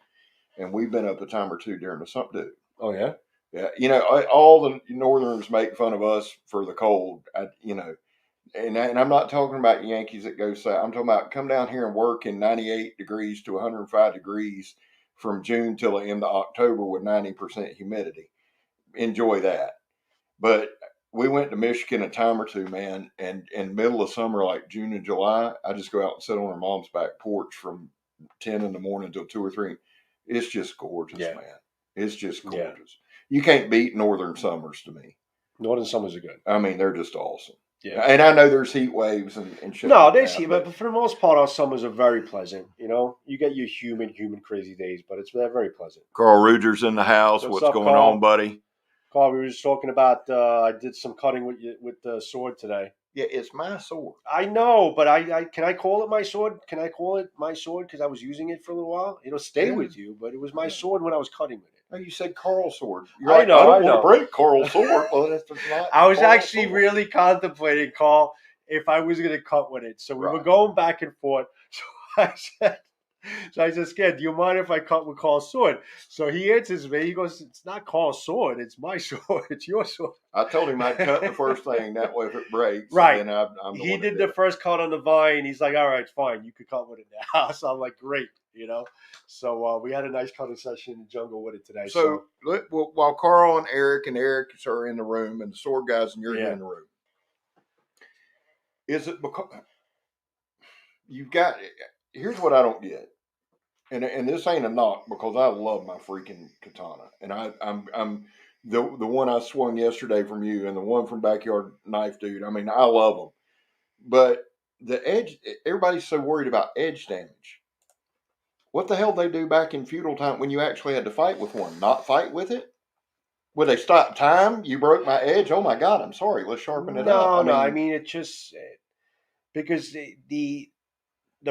and we've been up a time or two during the summer, dude. Oh, yeah? Yeah. All the Northerners make fun of us for the cold, and I'm not talking about Yankees that go south. I'm talking about come down here and work in 98 degrees to 105 degrees from June till the end of October with 90% humidity. Enjoy that. But we went to Michigan a time or two, man, and in middle of summer, like June and July, I just go out and sit on our mom's back porch from 10 in the morning till 2 or 3. It's just gorgeous, man. It's just gorgeous. You can't beat northern summers to me. Northern summers are good. I mean, they're just awesome. Yeah. And I know there's heat waves and shit. No, there's heat, but for the most part, our summers are very pleasant. You get your humid, crazy days, but they're very pleasant. Carl Ruger's in the house. What's going on, buddy? Carl, we were just talking about. I did some cutting with the sword today. Yeah, it's my sword. I know, but I can I call it my sword? Can I call it my sword because I was using it for a little while? It'll stay with you, but it was my sword when I was cutting with it. No, you said Carl's sword. I know. I don't want to break Carl's sword. Well, that's not. I was actually really contemplating, Carl, if I was going to cut with it. So we were going back and forth. So I said, Scab, do you mind if I cut with Carl's sword? So he answers me. He goes, it's not Carl's sword. It's my sword. It's your sword. I told him I'd cut the first thing. That way if it breaks. Right. Then he did the first cut on the vine. He's like, all right, fine. You could cut with it now. So I'm like, great. So we had a nice cutting session in the jungle with it today. So while Carl and Eric are in the room and the sword guys and you're in the room, is it because you've got, here's what I don't get. And this ain't a knock because I love my freaking katana, and I'm the one I swung yesterday from you and the one from Backyard Knife Dude. I mean, I love them, but the edge. Everybody's so worried about edge damage. What the hell they do back in feudal time when you actually had to fight with one? Not fight with it? Would they stop time? You broke my edge. Oh my God! I'm sorry. Let's sharpen it up. I mean it just because the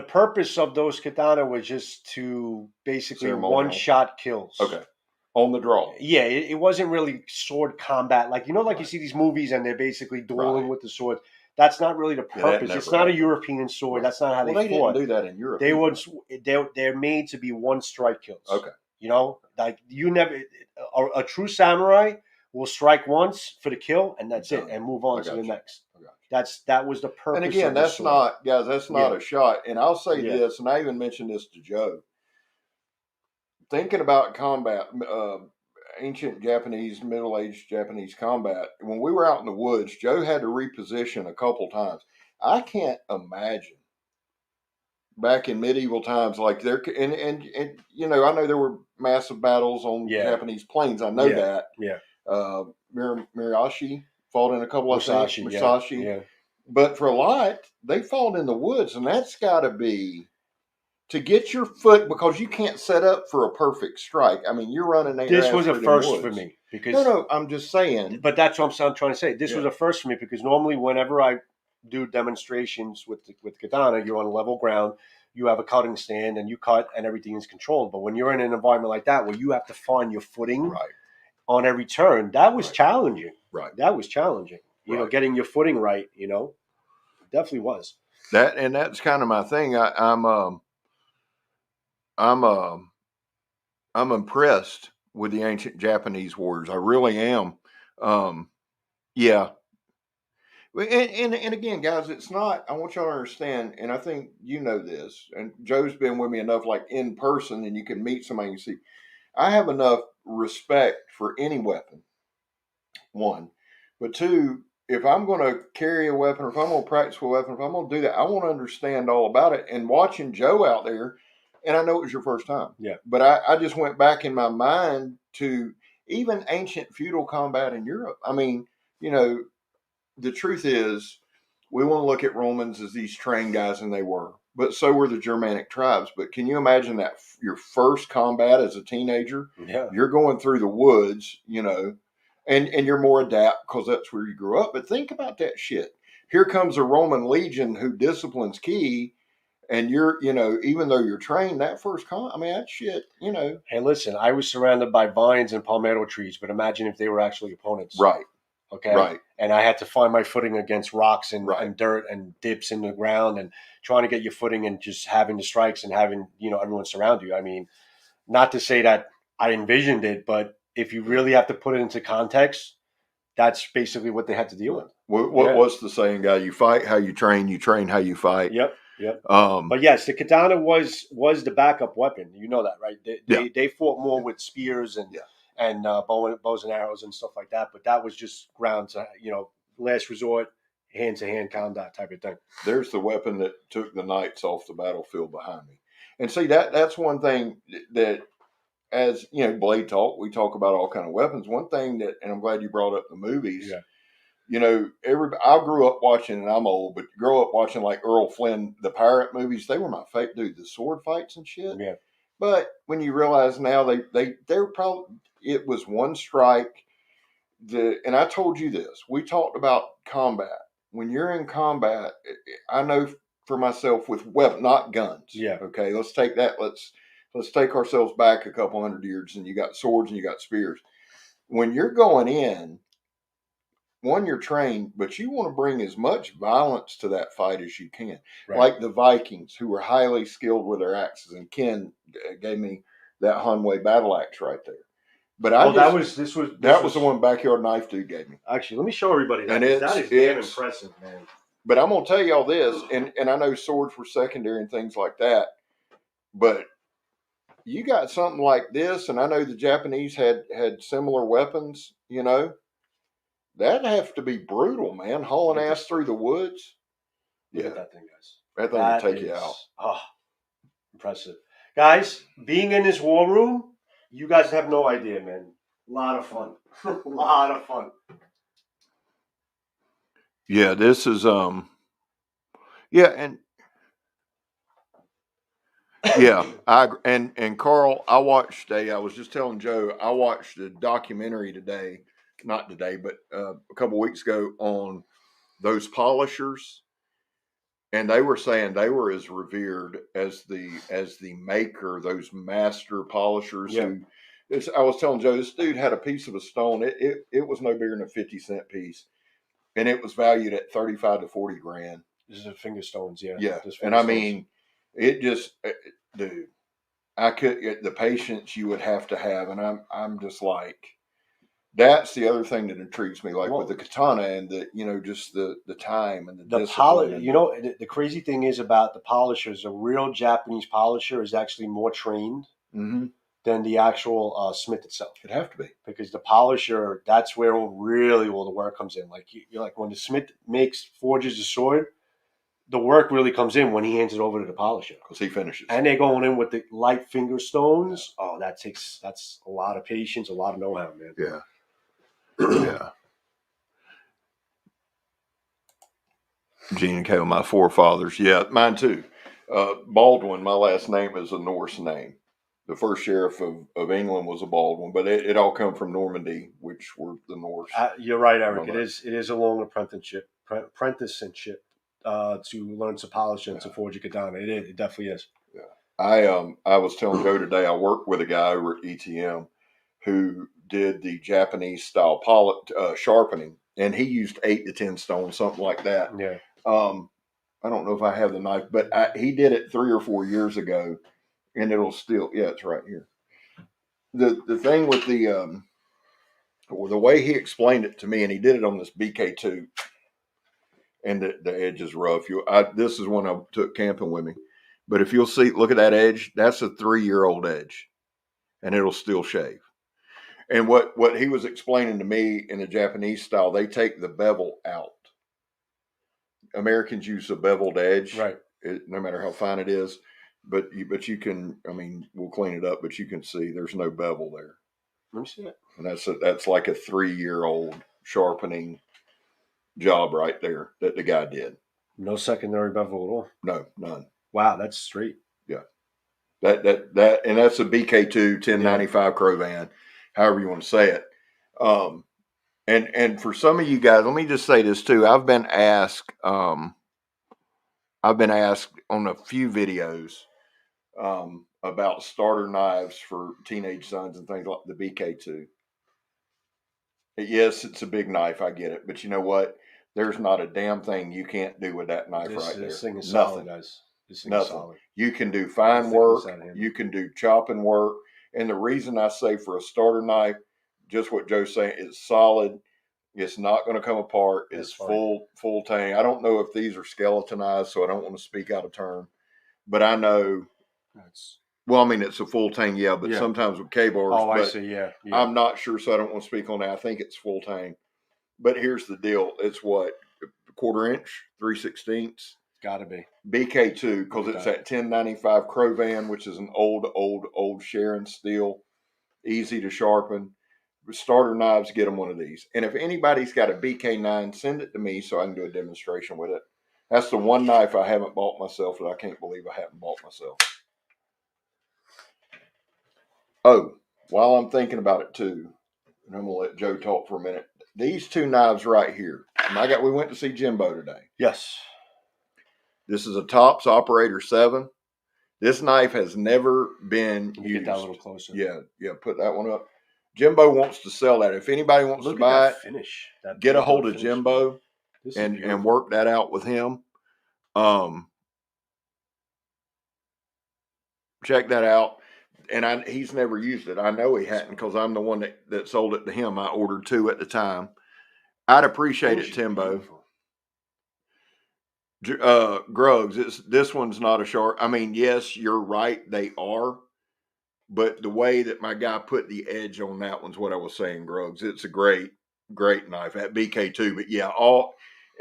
purpose of those katana was just to basically Ceremonial. one-shot kills. Okay. On the draw. Yeah, it wasn't really sword combat. Like, like Right. you see these movies and they're basically dueling Right. with the sword. That's not really the Yeah, that purpose. It's never not a happened. European sword. Right. That's not how Well, they fought. didn't do that in Europe. They either. they're made to be one-strike kills. Okay. Like you never a true samurai will strike once for the kill and that's it, and move on to the next. That was the purpose. And again, of the that's sword. not, guys. That's not a shot. And I'll say Yeah. this, and I even mentioned this to Joe. Thinking about combat, ancient Japanese, middle-aged Japanese combat. When we were out in the woods, Joe had to reposition a couple times. I can't imagine back in medieval times like there. And I know there were massive battles on Japanese plains. I know that. Yeah. Mirashi fought in a couple of things. Musashi. Yeah. But for a lot, they fought in the woods, and that's got to be to get your foot, because you can't set up for a perfect strike. I mean, you're running. This was a first for me because no, I'm just saying. But that's what I'm trying to say. This was a first for me because normally, whenever I do demonstrations with katana, you're on level ground. You have a cutting stand, and you cut, and everything is controlled. But when you're in an environment like that, where you have to find your footing on every turn, that was challenging. Right. That was challenging. You know, getting your footing right. It definitely was. That's kind of my thing. I'm impressed with the ancient Japanese warriors. I really am. Yeah. And again, guys, it's not, I want y'all to understand, and I think you know this, and Joe's been with me enough, like in person, and you can meet somebody and see. I have enough respect for any weapon, one. But two, if I'm going to carry a weapon, or if I'm going to practice with a weapon, if I'm going to do that, I want to understand all about it. And watching Joe out there, and I know it was your first time. Yeah. But I just went back in my mind to even ancient feudal combat in Europe. I mean, the truth is, we want to look at Romans as these trained guys, and they were. But so were the Germanic tribes. But can you imagine that your first combat as a teenager? Yeah. You're going through the woods, and you're more adept because that's where you grew up. But think about that shit. Here comes a Roman legion who discipline's key. And you're, even though you're trained, that first that shit, Hey, listen, I was surrounded by vines and palmetto trees, but imagine if they were actually opponents. Right. Okay. Right. And I had to find my footing against rocks and dirt and dips in the ground and trying to get your footing and just having the strikes and having, everyone surround you. I mean, not to say that I envisioned it, but if you really have to put it into context, that's basically what they had to deal with. What's the saying, guy? You fight how you train how you fight. Yep. But yes, the katana was the backup weapon. You know that, right? They fought more with spears and bows and arrows and stuff like that. But that was just ground to, last resort, hand-to-hand combat type of thing. There's the weapon that took the knights off the battlefield behind me. And see, that's one thing that, as, Blade Talk, we talk about all kind of weapons. One thing that, and I'm glad you brought up the movies. Yeah. I grew up watching, and I'm old, but grew up watching like Earl Flynn, the pirate movies. They were my favorite, dude. The sword fights and shit. Yeah. But when you realize now they're probably, it was one strike. And I told you this. We talked about combat. When you're in combat, I know for myself with weapons, not guns. Yeah. Okay. Let's take that. Let's take ourselves back a couple hundred years, and you got swords and you got spears. When you're going in, one, you're trained, but you want to bring as much violence to that fight as you can. Right. Like the Vikings, who were highly skilled with their axes, and Ken gave me that Hanwei battle axe right there. But that was the one Backyard Knife dude gave me. Actually, let me show everybody that. And that is damn impressive, man. But I'm gonna tell y'all this, and I know swords were secondary and things like that, but you got something like this, and I know the Japanese had similar weapons, That'd have to be brutal, man. Hauling ass through the woods. Look at that thing, guys. That thing will take you out. Oh, impressive. Guys, being in this war room, you guys have no idea, man. A lot of fun. A lot of fun. Yeah, this is, Yeah, and yeah, and Carl, I was just telling Joe, I watched a documentary today, not today, but a couple weeks ago on those polishers, and they were saying they were as revered as the maker, those master polishers Yeah. who. I was telling Joe, this dude had a piece of a stone. It was no bigger than a 50-cent piece, and it was valued at 35 to 40 grand. This is finger stones, yeah. Yeah, Just and finger I stones. mean, it just, dude, I could the patience you would have to have, and I'm just like, that's the other thing that intrigues me, like Well, with the katana and just the time and the the discipline. you know, the crazy thing is about the polishers. A real Japanese polisher is actually more trained Mm-hmm. than the actual smith itself. It'd have to be, Because the polisher, that's where really all the work comes in. Like you're like when the smith forges the sword, the work really comes in when he hands it over to the polisher. because he finishes. And they're going in with the light finger stones. Yeah. Oh, that's a lot of patience, a lot of know-how, man. Yeah. Yeah. Gene and Kale, my forefathers. Yeah, mine too. Baldwin, my last name is a Norse name. The first sheriff of England was a Baldwin, but it all come from Normandy, which were the Norse. You're right, Eric. It is a long apprenticeship to learn to polish and to forge a katana. It definitely is. Yeah. I was telling Joe today, I worked with a guy over at ETM who did the Japanese style sharpening, and he used 8 to 10 stones, something like that. Yeah. I don't know if I have the knife, but he did it 3 or 4 years ago, and it'll still, yeah, it's right here. The thing with the way he explained it to me, and he did it on this BK2, and the edge is rough. This is when I took camping with me, but if you'll see, look at that edge. That's a 3-year-old edge, and it'll still shave. And what he was explaining to me in the Japanese style, they take the bevel out. Americans use a beveled edge, right? No matter how fine it is, but you can. I mean, we'll clean it up, but you can see there's no bevel there. Let me see it. And that's like a 3-year-old sharpening job right there that the guy did. No secondary bevel at all. No, none. Wow, that's straight. Yeah, that and that's a BK2 1095 Crovan, however you want to say it. And for some of you guys, let me just say this too. I've been asked on a few videos about starter knives for teenage sons and things like the BK2. Yes, it's a big knife. I get it. But you know what? There's not a damn thing you can't do with that knife right there. This thing is Nothing. Solid, guys. This thing Nothing. Is solid. You can do fine work. You can do chopping work. And the reason I say for a starter knife, just what Joe's saying, it's solid. It's not going to come apart. It's full tang. I don't know if these are skeletonized, so I don't want to speak out of turn. But I know it's a full tang, but sometimes with K-bars. Oh, I see, yeah. I'm not sure, so I don't want to speak on that. I think it's full tang. But here's the deal. It's what? 1/4 inch, 3/16. Got to be. BK2, because it's that 1095 Crovan, which is an old Sharon steel, easy to sharpen. Starter knives, get them one of these. And if anybody's got a BK9, send it to me so I can do a demonstration with it. That's the one knife I haven't bought myself that I can't believe I haven't bought myself. Oh, while I'm thinking about it too, and I'm going to let Joe talk for a minute. These 2 knives right here. We went to see Jimbo today. Yes. This is a Tops Operator 7. This knife has never been used. Get that a little closer. Yeah, put that one up. Jimbo wants to sell that. If anybody wants to buy it, finish. Get a hold of Jimbo and work that out with him. Check that out. And he's never used it. I know he hadn't because I'm the one that sold it to him. I ordered 2 at the time. I'd appreciate it, Timbo. Grugs, this one's not a sharp. I mean, yes, you're right. They are. But the way that my guy put the edge on that one's what I was saying, Grugs. It's a great knife at BK2. But yeah,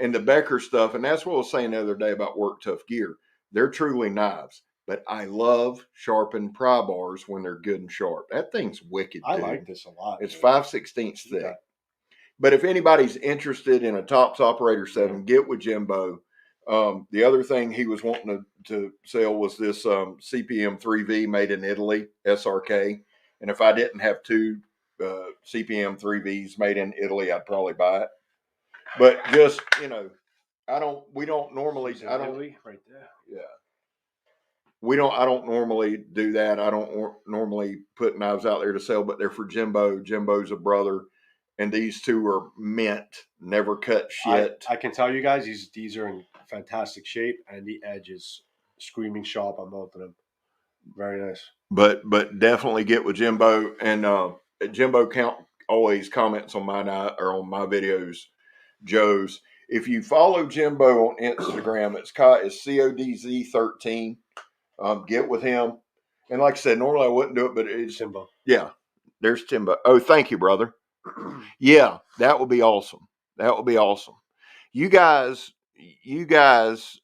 and the Becker stuff, and that's what I was saying the other day about Work Tough Gear. They're truly knives. But I love sharpened pry bars when they're good and sharp. That thing's wicked, dude. I like this a lot. It's 5/16 thick. Yeah. But if anybody's interested in a Tops Operator 7, get with Jimbo. The other thing he was wanting to sell was this CPM 3V made in Italy, SRK. And if I didn't have two CPM 3Vs made in Italy, I'd probably buy it. But just, we don't normally, Italy, right there. yeah. I don't normally do that. I don't normally put knives out there to sell, but they're for Jimbo. Jimbo's a brother. And these two are mint, never cut shit. I can tell you guys, these are in fantastic shape, and the edge is screaming sharp on both of them. Very nice. But definitely get with Jimbo, and Jimbo always comments on my videos. Joe's. If you follow Jimbo on Instagram, it's CODZ13. Get with him, and like I said, normally I wouldn't do it, but it's Jimbo. Yeah, there's Jimbo. Oh, thank you, brother. Yeah, that would be awesome. That would be awesome. You guys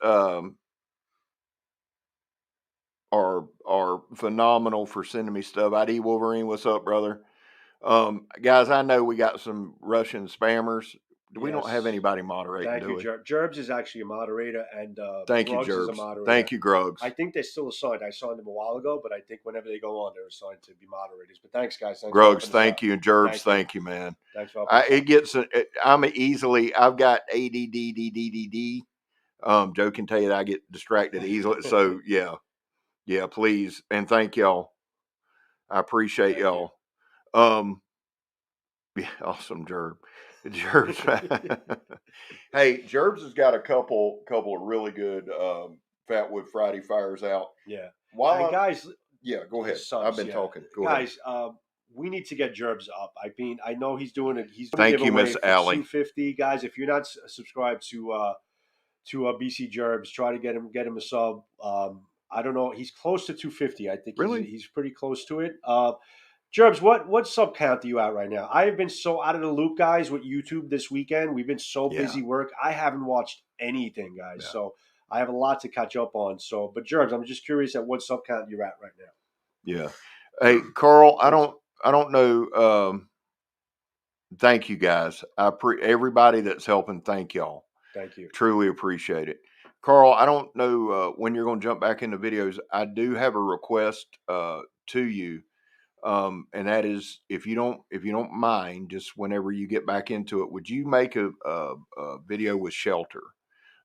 are phenomenal for sending me stuff. ID Wolverine, what's up, brother? Guys, I know we got some Russian spammers. We don't have anybody moderating. Thank you, Gerbs is actually a moderator, and thank you, Grugs is a Gerbs. moderator. Thank you, Grugs. I think they're still assigned. I signed them a while ago, but I think whenever they go on, they're assigned to be moderators. But thanks, guys. Thanks Grugs, thank you, and Gerbs, thank you, man. Thanks for I've got ADD. Joe can tell you that I get distracted easily. So yeah, please, and thank y'all. I appreciate y'all. Yeah, awesome, Jerbs. Hey, Jerbs has got a couple of really good Fatwood Friday fires out. Yeah. Guys, yeah, go ahead. I've been talking. Go ahead. We need to get Jerbs up. I know he's doing it. He's thank you, Miss Allie. 250, guys. If you're not subscribed to BC Jerbs, try to get him a sub. I don't know. He's close to 250. I think he's pretty close to it. Jerbs, what sub count are you at right now? I have been so out of the loop, guys, with YouTube this weekend. We've been so busy work. I haven't watched anything, guys. Yeah. So I have a lot to catch up on. So, but Jerbs, I'm just curious at what sub count you're at right now. Yeah. Hey, Carl, I don't know. Thank you, guys. Everybody that's helping. Thank y'all. Thank you. Truly appreciate it. Carl, I don't know when you're going to jump back into videos. I do have a request to you. And that is, if you don't mind, just whenever you get back into it, would you make a video with shelter,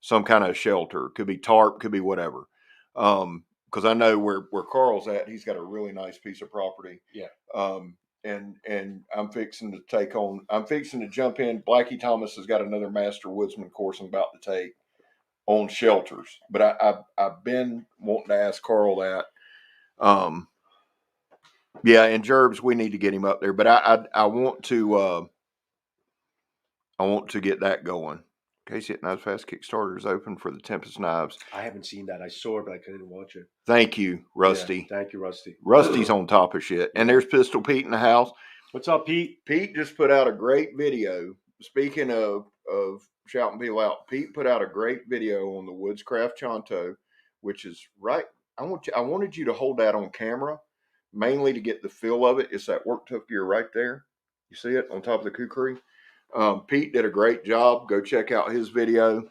some kind of shelter? Could be tarp, could be whatever. Because I know where Carl's at, he's got a really nice piece of property. Yeah. And I'm fixing to jump in. Blackie Thomas has got another Master Woodsman course I'm about to take on shelters. But I've been wanting to ask Carl that. Yeah, and Jerbs, we need to get him up there, but I want to get that going. Casey at Knives Fast Kickstarter is open for the Tempest knives. I haven't seen that. I saw it, but I couldn't watch it. Thank you, Rusty. Yeah, thank you, Rusty. Rusty's on top of shit. And there's Pistol Pete in the house. What's up, Pete? Pete just put out a great video. Speaking of shouting people out, Pete put out a great video on the Woodscraft Chonto, which is right. I wanted you to hold that on camera. Mainly to get the feel of it. It's that work tooth gear right there. You see it on top of the kukri. Pete did a great job. Go check out his video.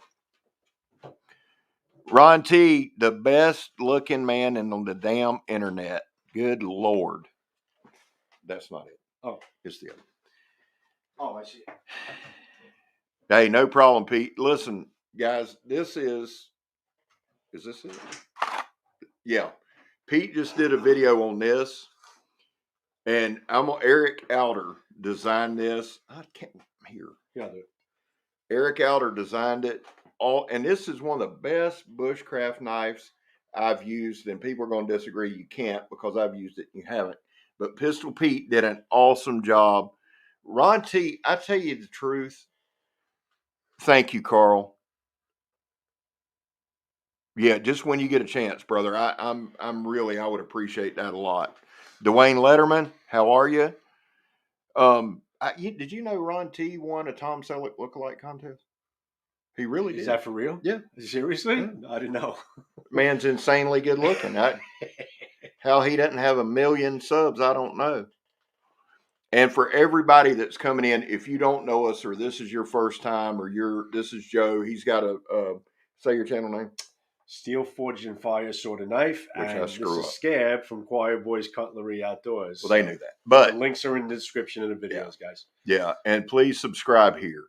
Ron T, the best looking man on the damn internet. Good Lord. That's not it. Oh, it's the other. Oh, I see it. Hey, no problem, Pete. Listen, guys, this is this it? Yeah. Pete just did a video on this, and Eric Alder designed this. I can't hear. Yeah, Eric Alder designed it all, and this is one of the best bushcraft knives I've used. And people are going to disagree. You can't because I've used it. And you haven't. But Pistol Pete did an awesome job. Ron T, I tell you the truth. Thank you, Carl. Yeah, just when you get a chance, brother. I would appreciate that a lot. Dwayne Letterman, how are you? Did you know Ron T won a Tom Selleck lookalike contest? He really did. Is that for real? Yeah. Seriously? Yeah. I didn't know. Man's insanely good looking. How he doesn't have 1 million subs, I don't know. And for everybody that's coming in, if you don't know us or this is your first time or this is Joe, he's got a Say your channel name. Steel Forged and Fire Sword and Knife. Which I and screw this up. is Scab from ChoirBoyz Cutlery Outdoors. Well, they knew that. But the links are in the description of the videos, guys. Yeah, and please subscribe here.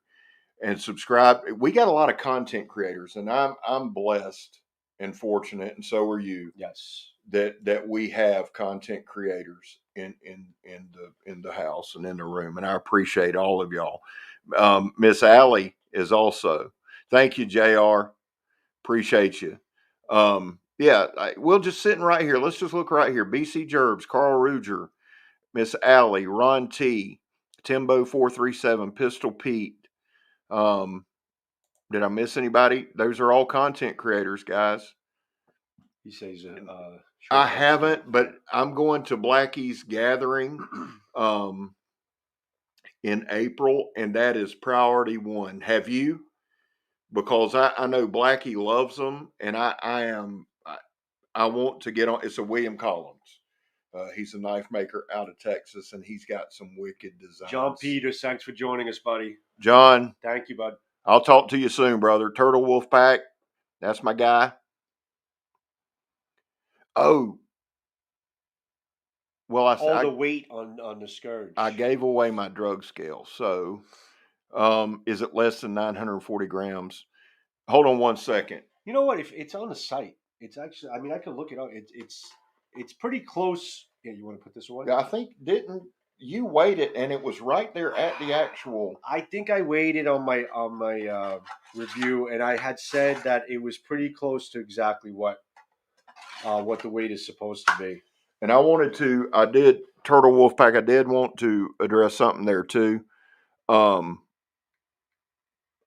And subscribe. We got a lot of content creators, and I'm blessed and fortunate, and so are you. Yes. That we have content creators in the house and in the room, and I appreciate all of y'all. Miss Allie is also. Thank you, JR. Appreciate you. We'll just sitting right here. Let's just look right here. BC Gerbs, Carl Ruger, Miss Allie, Ron T, Timbo 437, Pistol Pete. Did I miss anybody? Those are all content creators, guys. He says, I haven't, but I'm going to Blackie's gathering in April, and that is priority one. Have you? Because I know Blackie loves them, and I want to get on. It's a William Collins. He's a knife maker out of Texas, and he's got some wicked designs. John Peters, thanks for joining us, buddy. John. Thank you, bud. I'll talk to you soon, brother. Turtle Wolf Pack. That's my guy. Oh. Well, the weight on the scourge. I gave away my drug scale. So, is it less than 940 grams? Hold on one second. You know what? If it's on the site, it's actually. I mean, I can look it up. It's pretty close. Yeah, you want to put this away? I think didn't you weighed it, and it was right there at the actual. I think I weighed it on my review, and I had said that it was pretty close to exactly what the weight is supposed to be. And I did Turtle Wolf Pack. I did want to address something there too. I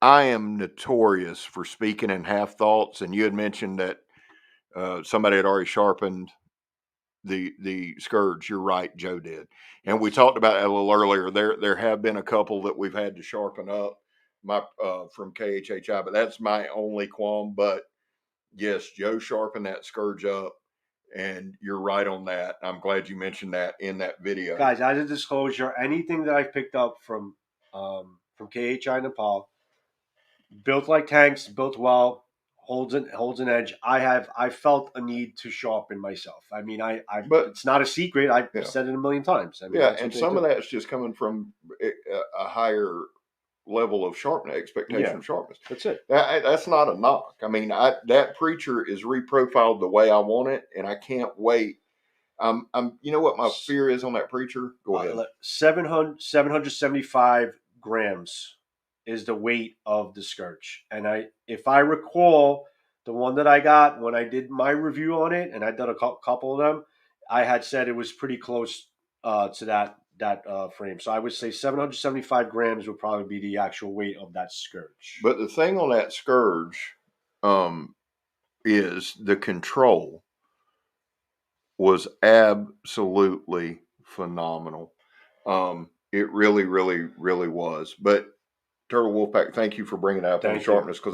am notorious for speaking in half thoughts, and you had mentioned that somebody had already sharpened the scourge. You're right, Joe did, and we talked about it a little earlier. There have been a couple that we've had to sharpen up from KHHI, but that's my only qualm. But yes, Joe sharpened that scourge up, and you're right on that. I'm glad you mentioned that in that video, guys. As a disclosure, anything that I picked up from KHI Nepal, built like tanks, built well, holds an edge. I felt a need to sharpen myself. I mean, but it's not a secret. I've said it a million times. I mean, and some of that's just coming from a higher level of sharpness, expectation of sharpness. That's it. That's not a knock. I mean, that preacher is reprofiled the way I want it, and I can't wait. You know what my fear is on that preacher? Go ahead. 775 grams is the weight of the scourge. And if I recall, the one that I got when I did my review on it, and I did a couple of them, I had said it was pretty close to that frame. So I would say 775 grams would probably be the actual weight of that scourge. But the thing on that scourge is the control was absolutely phenomenal. It really, really, really was. But Turtle Wolfpack, thank you for bringing it up on sharpness, because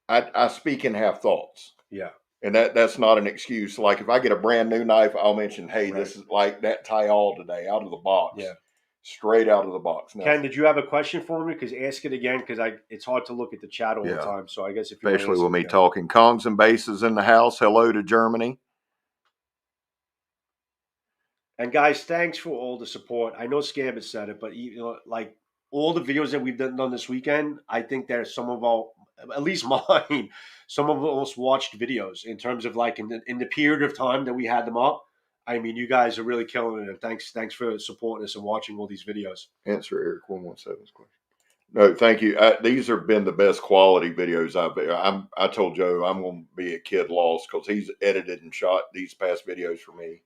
I speak in half thoughts. Yeah. And that's not an excuse. Like if I get a brand new knife, I'll mention, hey, this is like that tie-all today, out of the box. Yeah. Straight out of the box. Now, Ken, did you have a question for me? Because ask it again, because it's hard to look at the chat all the time. So I guess if you especially with me talking. Kongs and Bases in the house. Hello to Germany. And guys, thanks for all the support. I know Scab has said it, but like all the videos that we've done this weekend, I think they're some of our, at least mine, some of the most watched videos in terms of like in the period of time that we had them up. I mean, you guys are really killing it. And thanks for supporting us and watching all these videos. Answer Eric 117's question. No, thank you. These have been the best quality videos I told Joe I'm going to be a kid lost because he's edited and shot these past videos for me.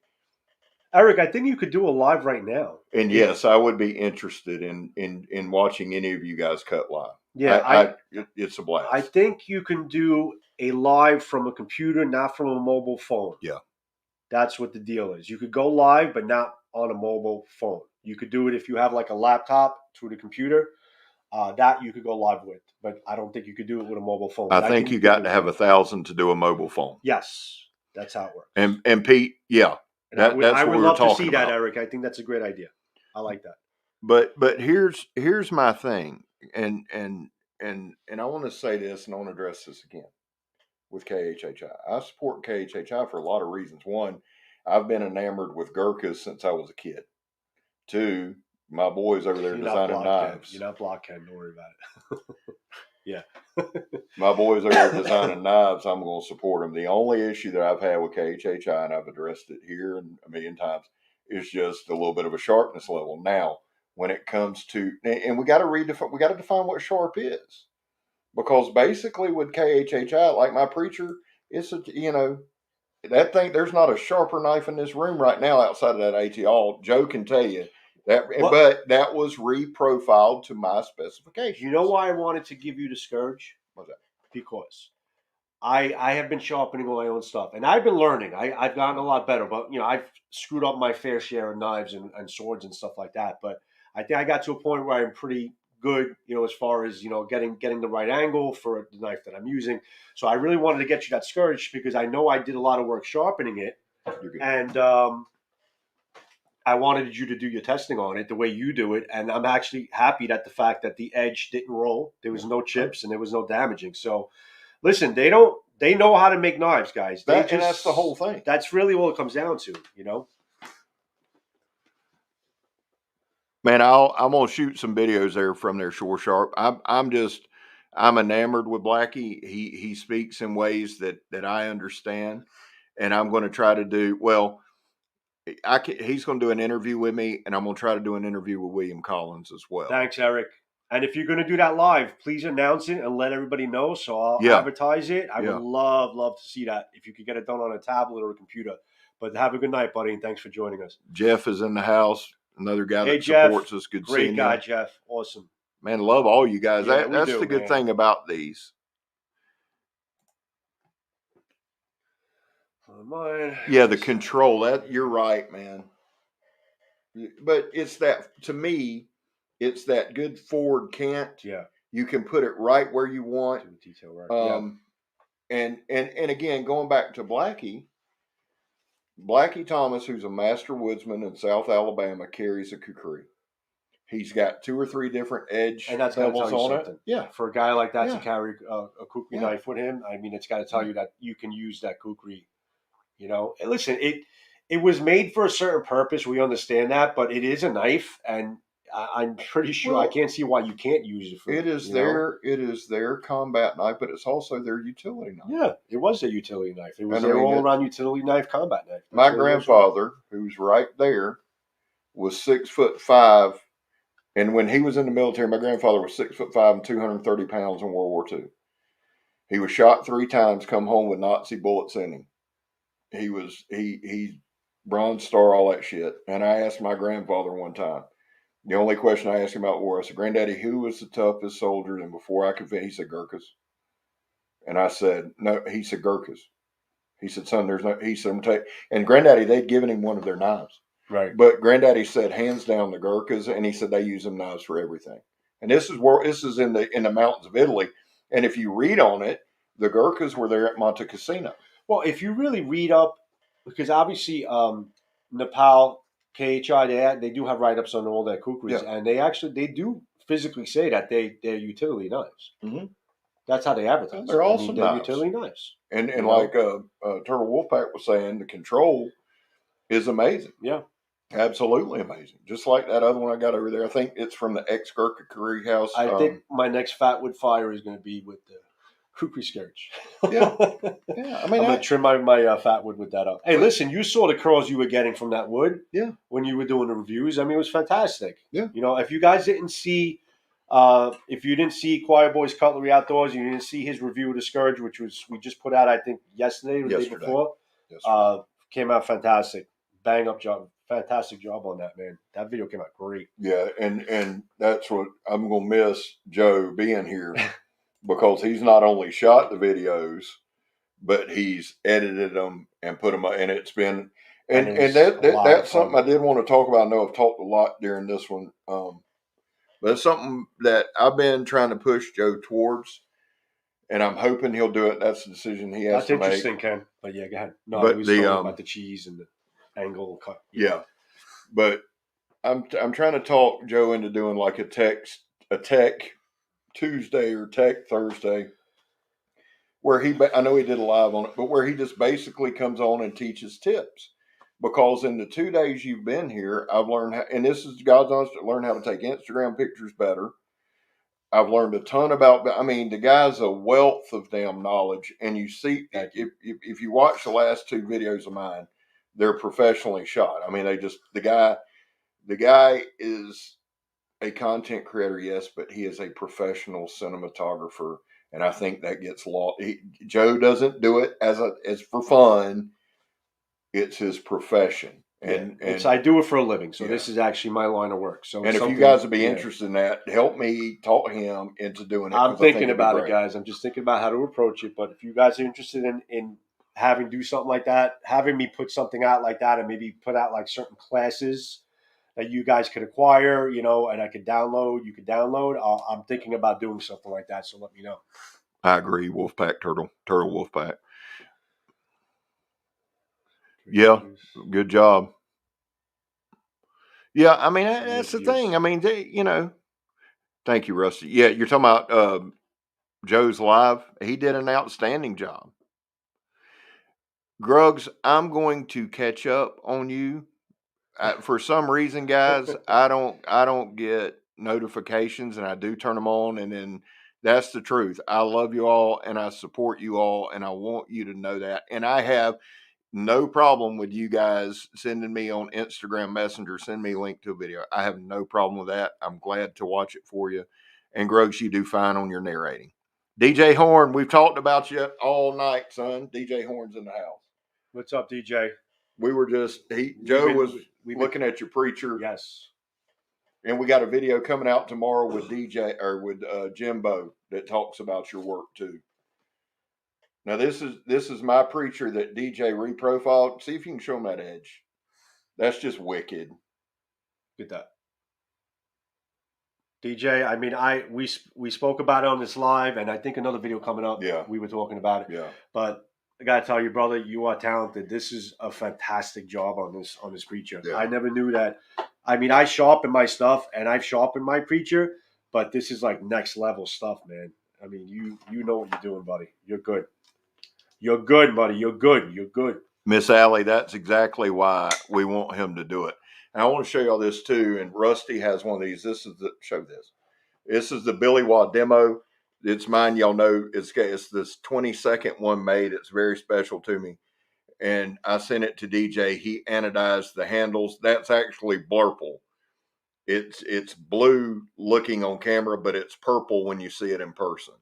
Eric, I think you could do a live right now. And yes, I would be interested in watching any of you guys cut live. Yeah, it's a blast. I think you can do a live from a computer, not from a mobile phone. Yeah. That's what the deal is. You could go live, but not on a mobile phone. You could do it if you have like a laptop through the computer. That you could go live with, but I don't think you could do it with a mobile phone. I think you got to have 1,000 to do a mobile phone. Yes, that's how it works. And Pete, yeah. I would love to see that, Eric. I think that's a great idea. I like that. But here's my thing, and and I want to say this, and I want to address this again with KHHI. I support KHHI for a lot of reasons. One, I've been enamored with Gurkhas since I was a kid. Two, my boys over there designing knives. You're not blockhead. Don't worry about it. Yeah. My boys over there designing knives. I'm going to support them. The only issue that I've had with KHHI, and I've addressed it here and a million times, is just a little bit of a sharpness level. Now, when it comes to, and we got to define what sharp is, because basically with KHHI, like my preacher, it's that thing. There's not a sharper knife in this room right now outside of that AT All. Joe can tell you that, but that was reprofiled to my specifications. You know why I wanted to give you the Scourge? What's that? Because I have been sharpening all my own stuff, and I've been learning. I've gotten a lot better, but I've screwed up my fair share of knives and swords and stuff like that. But I think I got to a point where I'm pretty good, as far as getting the right angle for the knife that I'm using. So I really wanted to get you that Scourge because I know I did a lot of work sharpening it, and I wanted you to do your testing on it the way you do it, and I'm actually happy that the fact that the edge didn't roll, there was no chips, and there was no damaging. So, listen, they know how to make knives, guys. And that's the whole thing. That's really all it comes down to, Man, I'm gonna shoot some videos there from their Shore Sharp. I'm enamored with Blackie. He speaks in ways that I understand, and I'm going to try to do well. He's going to do an interview with me, and I'm going to try to do an interview with William Collins as well. Thanks, Eric. And if you're going to do that live, please announce it and let everybody know. So I'll advertise it. I would love to see that if you could get it done on a tablet or a computer. But have a good night, buddy, and thanks for joining us. Jeff is in the house. Another guy that supports us. Good seeing you. Great guy, Jeff. Awesome. Man, love all you guys. Yeah, that's the good thing about these. Yeah, the control. That you're right, man. But it's that, to me, it's that good forward cant. Yeah. You can put it right where you want. Detail right. And again, going back to Blackie Thomas, who's a master woodsman in South Alabama, carries a kukri. He's got 2 or 3 different edge levels on it. Yeah. For a guy like that to carry a kukri knife with him, I mean, it's got to tell you that you can use that kukri. And listen, it was made for a certain purpose. We understand that, but it is a knife, and I'm pretty sure I can't see why you can't use it for it. It is their combat knife, but it's also their utility knife. Yeah, it was their utility knife. It was their all-around utility knife, combat knife. My grandfather, who's right there, was 6'5", and when he was in the military, my grandfather was 6'5" and 230 pounds in World War II. He was shot 3 times, come home with Nazi bullets in him. He Bronze Star, all that shit. And I asked my grandfather one time, the only question I asked him about war, I said, Granddaddy, who was the toughest soldier? And before I could finish, he said, Gurkhas. And I said, no, he said, Gurkhas. He said, son, he said, and Granddaddy, they'd given him one of their knives. Right. But Granddaddy said, hands down, the Gurkhas. And he said, they use them knives for everything. And this is in the mountains of Italy. And if you read on it, the Gurkhas were there at Monte Cassino. Well, if you really read up, because obviously Nepal, KHI, they do have write-ups on all their kukris, and they do physically say that they're utility knives. Mm-hmm. That's how they advertise. They're awesome they're utility knives. And like Turtle Wolfpack was saying, the control is amazing. Yeah. Absolutely amazing. Just like that other one I got over there. I think it's from the ex-Gurkha Curry House. I think my next Fatwood Fire is going to be with the kukri Scourge. Yeah. I mean, I'm going to trim my Fatwood with that up. Hey, listen, you saw the curls you were getting from that wood when you were doing the reviews. I mean, it was fantastic. Yeah. If you guys didn't see, if you didn't see ChoirBoyz Cutlery Outdoors, you didn't see his review of the Scourge, which we just put out, I think, yesterday or the day before. Came out fantastic. Bang up job. Fantastic job on that, man. That video came out great. Yeah, and that's what I'm going to miss Joe being here because he's not only shot the videos, but he's edited them and put them up. And it's been and that's something I did want to talk about. I know I've talked a lot during this one, but it's something that I've been trying to push Joe towards, and I'm hoping he'll do it. That's the decision he has to make. That's interesting, Ken. But yeah, go ahead. No, but we was talking about the cheese and the angle cut. Yeah, but I'm trying to talk Joe into doing like a tech Tuesday or Tech Thursday, where I know he did a live on it, but where he just basically comes on and teaches tips. Because in the 2 days you've been here, I've learned how, and this is God's honest, learn how to take Instagram pictures better. I've learned a ton about, I mean, the guy's a wealth of damn knowledge. And you see, if you watch the last 2 videos of mine, they're professionally shot. I mean, the guy is a content creator, yes, but he is a professional cinematographer. And I think that gets lost. Joe doesn't do it as for fun. It's his profession. And I do it for a living. So this is actually my line of work. So and if you guys would be interested in that, help me talk him into doing it. I'm thinking about it, guys. I'm just thinking about how to approach it. But if you guys are interested in having do something like that, having me put something out like that, and maybe put out like certain classes that you guys could acquire, you know, and I could download, you could download. I'm thinking about doing something like that. So let me know. I agree. Wolfpack Turtle Wolfpack. Yeah, good job. Yeah, I mean, that's the thing. I mean, thank you, Rusty. Yeah, you're talking about Joe's live. He did an outstanding job. Gruggs, I'm going to catch up on you. For some reason, guys, I don't get notifications, and I do turn them on, and then that's the truth. I love you all, and I support you all, and I want you to know that. And I have no problem with you guys sending me on Instagram Messenger, send me a link to a video. I have no problem with that. I'm glad to watch it for you. And Gruggs, you do fine on your narrating. DJ Horn, we've talked about you all night, son. DJ Horn's in the house. What's up, DJ? We were just Joe was looking at your preacher. Yes. And we got a video coming out tomorrow with DJ or with Jimbo that talks about your work too. Now this is my preacher that DJ reprofiled. See if you can show him that edge. That's just wicked. Get that. DJ, I mean, we spoke about it on this live, and I think another video coming up. Yeah. We were talking about it. Yeah. But I gotta tell you, brother, you are talented. This is a fantastic job on this preacher. Yeah. I never knew that. I mean, I sharpen my stuff, and I've sharpened my preacher, but this is like next level stuff, man. I mean, you know what you're doing, buddy. You're good. You're good, buddy. You're good. You're good. Miss Allie, that's exactly why we want him to do it. And I want to show y'all this too. And Rusty has one of these. This is the Billy Watt demo. It's mine. Y'all know it's this 20-second one made. It's very special to me. And I sent it to DJ. He anodized the handles. That's actually blurple. It's blue looking on camera, but it's purple when you see it in person.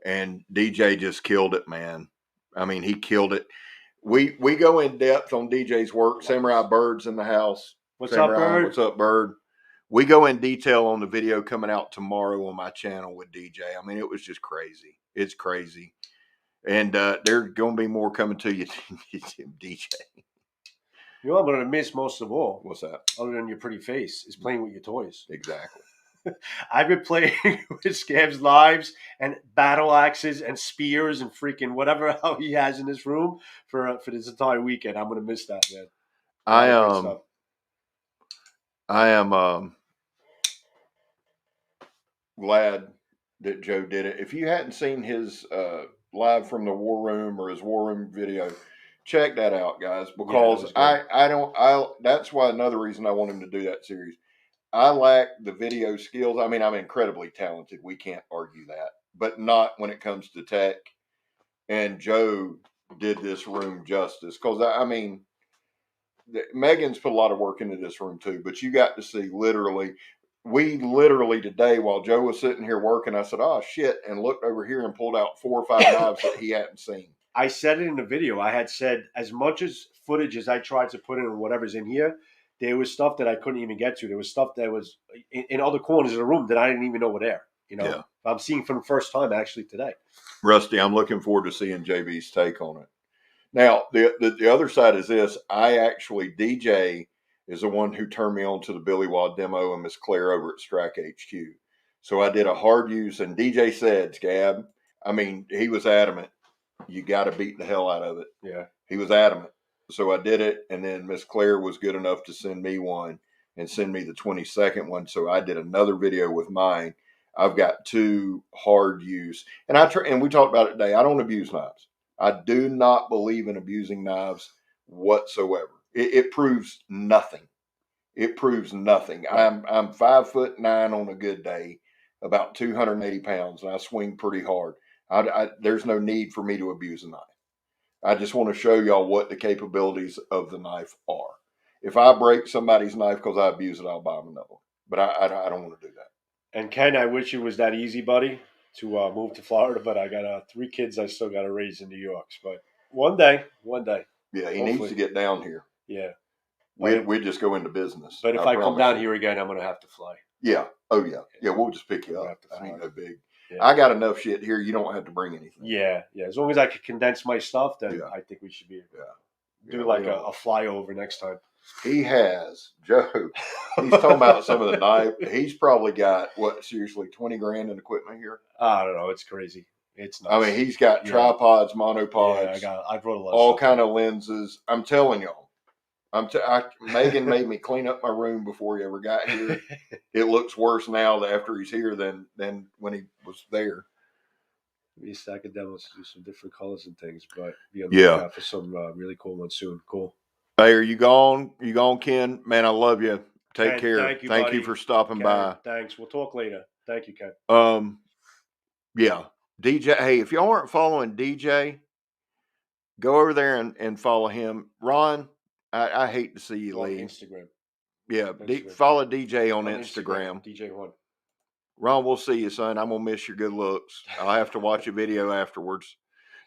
And DJ just killed it, man. I mean, he killed it. We go in depth on DJ's work. Samurai Bird's in the house. What's up, Bird? What's up, Bird? We go in detail on the video coming out tomorrow on my channel with DJ. I mean, it was just crazy. It's crazy. And there's going to be more coming to you, DJ. You know, I'm going to miss most of all. What's that? Other than your pretty face, is playing with your toys. Exactly. I've been playing with Scab's lives and battle axes and spears and freaking whatever hell he has in this room for this entire weekend. I'm going to miss that, man. I am glad that Joe did it. If you hadn't seen his live from the War Room or his War Room video, check that out, guys. Because that's why another reason I want him to do that series. I lack the video skills. I mean, I'm incredibly talented. We can't argue that, but not when it comes to tech. And Joe did this room justice because I mean, Megan's put a lot of work into this room too. But you got to see we literally today while Joe was sitting here working, I said, "Oh shit!" and looked over here and pulled out 4 or 5 knives that he hadn't seen. I said it in the video. I had said as much as footage as I tried to put in whatever's in here. There was stuff that I couldn't even get to. There was stuff that was in other corners of the room that I didn't even know were there. You know, yeah. I'm seeing for the first time actually today. Rusty, I'm looking forward to seeing JB's take on it. Now, the other side is this. DJ is the one who turned me on to the Billy Watt demo and Miss Claire over at Strike HQ. So I did a hard use, and DJ said, Scab, I mean, he was adamant. You got to beat the hell out of it. Yeah. He was adamant. So I did it, and then Miss Claire was good enough to send me one and send me the 20-second one. So I did another video with mine. I've got 2 hard use. And and we talked about it today. I don't abuse knives. I do not believe in abusing knives whatsoever. It proves nothing. It proves nothing. I'm 5'9" on a good day, about 280 pounds, and I swing pretty hard. There's no need for me to abuse a knife. I just want to show y'all what the capabilities of the knife are. If I break somebody's knife because I abuse it, I'll buy them another one. But I don't want to do that. And Ken, I wish it was that easy, buddy, to move to Florida. But I got 3 kids I still got to raise in New York. But one day. Yeah, he Hopefully. needs to get down here. Yeah. We'd just go into business. But if I come down here again, I'm going to have to fly. Yeah. Oh, yeah. Yeah, we'll just pick you up. That ain't no big. Yeah. I got enough shit here. You don't have to bring anything. Yeah. As long as I can condense my stuff, then I think we should be do like a flyover next time. He has, Joe. He's talking about some of the knife. He's probably got, seriously, 20 grand in equipment here? I don't know. It's crazy. It's nuts. I mean, he's got tripods, monopods. Yeah, I brought a lot all kind of lenses. I'm telling y'all. Megan made me clean up my room before he ever got here. It looks worse now after he's here than when he was there. Maybe a stack of demos to do some different colors and things, but be on the lookout for some really cool ones soon. Cool. Hey, are you gone? You gone, Ken? Man, I love you. Take Ken, care. Thank you for stopping Ken, by. Thanks. We'll talk later. Thank you, Ken. Yeah. DJ. Hey, if y'all aren't following DJ, go over there and follow him. Ron, I hate to see you leave. Instagram. Yeah. Follow DJ on Instagram. DJ1. Ron, we'll see you, son. I'm gonna miss your good looks. I'll have to watch a video afterwards.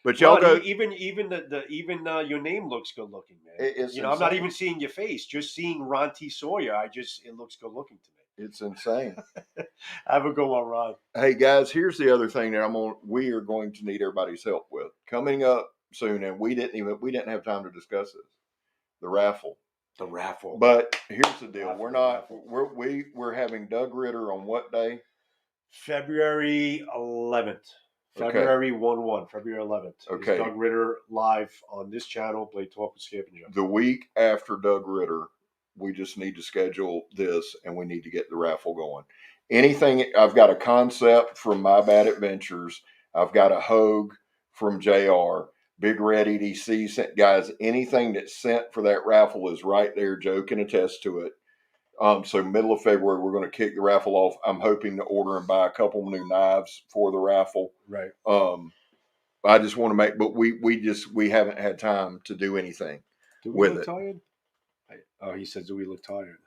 But y'all go. Even your name looks good looking, man. It's I'm not even seeing your face. Just seeing Ron T. Sawyer, it looks good looking to me. It's insane. Have a good one, Ron. Hey guys, here's the other thing that we are going to need everybody's help with coming up soon, and we didn't have time to discuss this. The raffle. The raffle. But here's the deal: we're having Doug Ritter on what day? February 11th. February 1/1, February 11th. Okay. Doug Ritter live on this channel, Blade Talk with Scab and Joe. The week after Doug Ritter, we just need to schedule this and we need to get the raffle going. I've got a concept from My Bad Adventures. I've got a Hogue from JR. Big Red EDC sent, guys, anything that's sent for that raffle is right there. Joe can attest to it. So middle of February, we're going to kick the raffle off. I'm hoping to order and buy a couple new knives for the raffle. Right. I just want to but we haven't had time to do anything do we look tired? He said, do we look tired?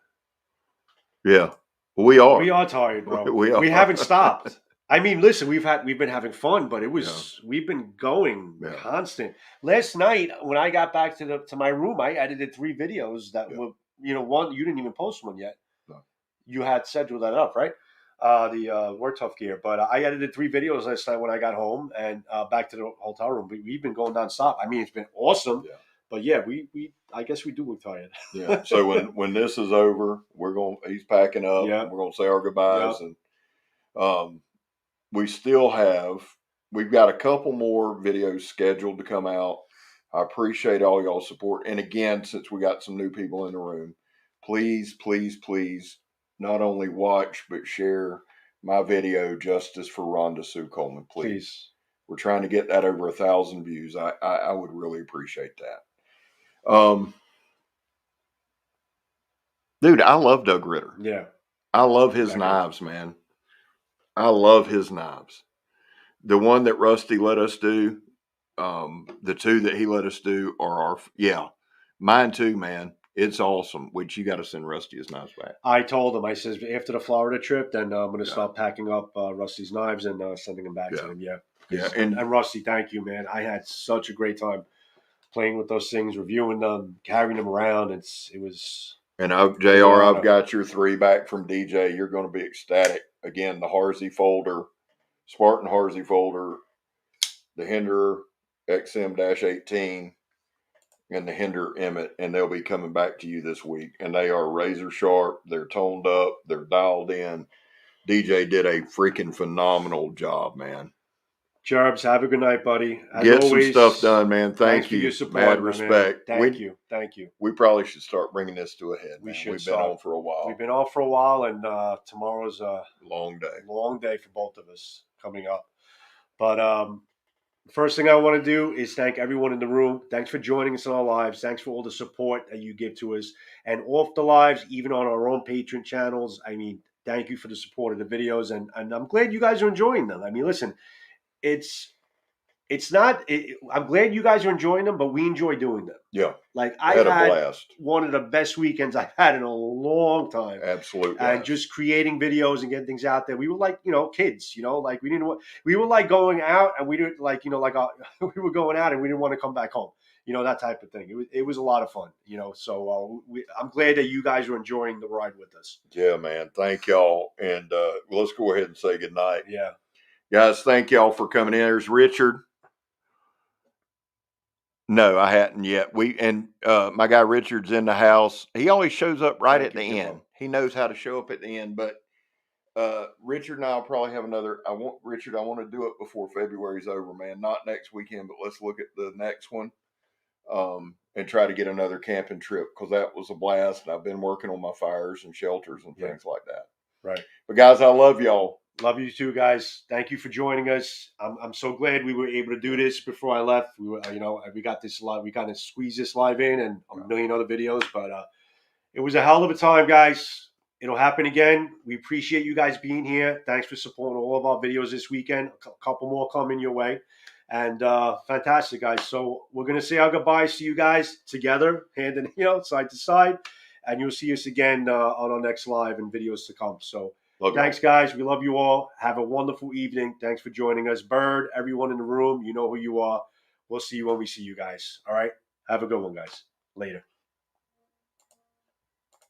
Yeah, we are. We are tired, bro. We haven't stopped. I mean, listen, we've been having fun, but we've been going constant. Last night when I got back to my room, I edited 3 videos that were. One, you didn't even post one yet. No. You had scheduled that up, right? The We're Tough gear. But I edited 3 videos last night when I got home and back to the hotel room. We've been going nonstop. I mean, it's been awesome. Yeah. But yeah, I guess we do look tired. Yeah. So when this is over, he's packing up. Yeah. And we're gonna say our goodbyes. Yeah. And we've got a couple more videos scheduled to come out. I appreciate all y'all's support. And again, since we got some new people in the room, please, please, please, not only watch, but share my video, Justice for Rhonda Sue Coleman, please. We're trying to get that over 1,000 views. I would really appreciate that. Dude, I love Doug Ritter. Yeah. I love his knives, man. I love his knives. The one that Rusty let us do, the 2 that he let us do are mine too, man. It's awesome. Which you got to send Rusty his knives back. I told him, I says, after the Florida trip, then I'm going to start packing up Rusty's knives and sending them back to him. Yeah. Yeah. And Rusty, thank you, man. I had such a great time playing with those things, reviewing them, carrying them around. It was. And JR, I've got your 3 back from DJ. You're going to be ecstatic. Again, the Harsey folder, Spartan Harsey folder, the Hinderer XM-18 and the Hinder Emmett, and they'll be coming back to you this week. And they are razor sharp. They're toned up. They're dialed in. DJ did a freaking phenomenal job, man. Churbs, have a good night, buddy. As Get always, some stuff done, man. thanks Thank for you. your support, Mad my man. respect. Thank you. Thank you. We probably should start bringing this to a head. We Man. should We've been on for a while. We've been on for a while, and tomorrow's a long day. Long day for both of us coming up. But first thing I want to do is thank everyone in the room. Thanks for joining us in our lives. Thanks for all the support that you give to us. And off the lives, even on our own Patreon channels. I mean, thank you for the support of the videos. And I'm glad you guys are enjoying them. I mean, listen, I'm glad you guys are enjoying them, but we enjoy doing them. Yeah. Like I had a had blast. One of the best weekends I've had in a long time. Absolutely. And just creating videos and getting things out there. We were like, kids, like we were like going out and we didn't like, we were going out and we didn't want to come back home, that type of thing. It was a lot of fun, so I'm glad that you guys are enjoying the ride with us. Yeah, man. Thank y'all. And let's go ahead and say goodnight. Yeah. Guys, thank y'all for coming in. There's Richard. No, I hadn't yet. My guy Richard's in the house. He always shows up right at the end. He knows how to show up at the end. But Richard and I will probably have another. I want to do it before February's over, man. Not next weekend, but let's look at the next one and try to get another camping trip because that was a blast. And I've been working on my fires and shelters and things like that. Right. But guys, I love y'all. Love you too, guys. Thank you for joining us. I'm so glad we were able to do this before I left. We were, we got this live. We got to squeeze this live in and a million other videos, but it was a hell of a time, guys. It'll happen again. We appreciate you guys being here. Thanks for supporting all of our videos this weekend. A couple more coming your way, and fantastic, guys. So we're gonna say our goodbyes to you guys together, hand in side to side, and you'll see us again on our next live and videos to come. So. Thanks, guys. We love you all. Have a wonderful evening. Thanks for joining us. Bird, everyone in the room, you know who you are. We'll see you when we see you guys. All right? Have a good one, guys. Later.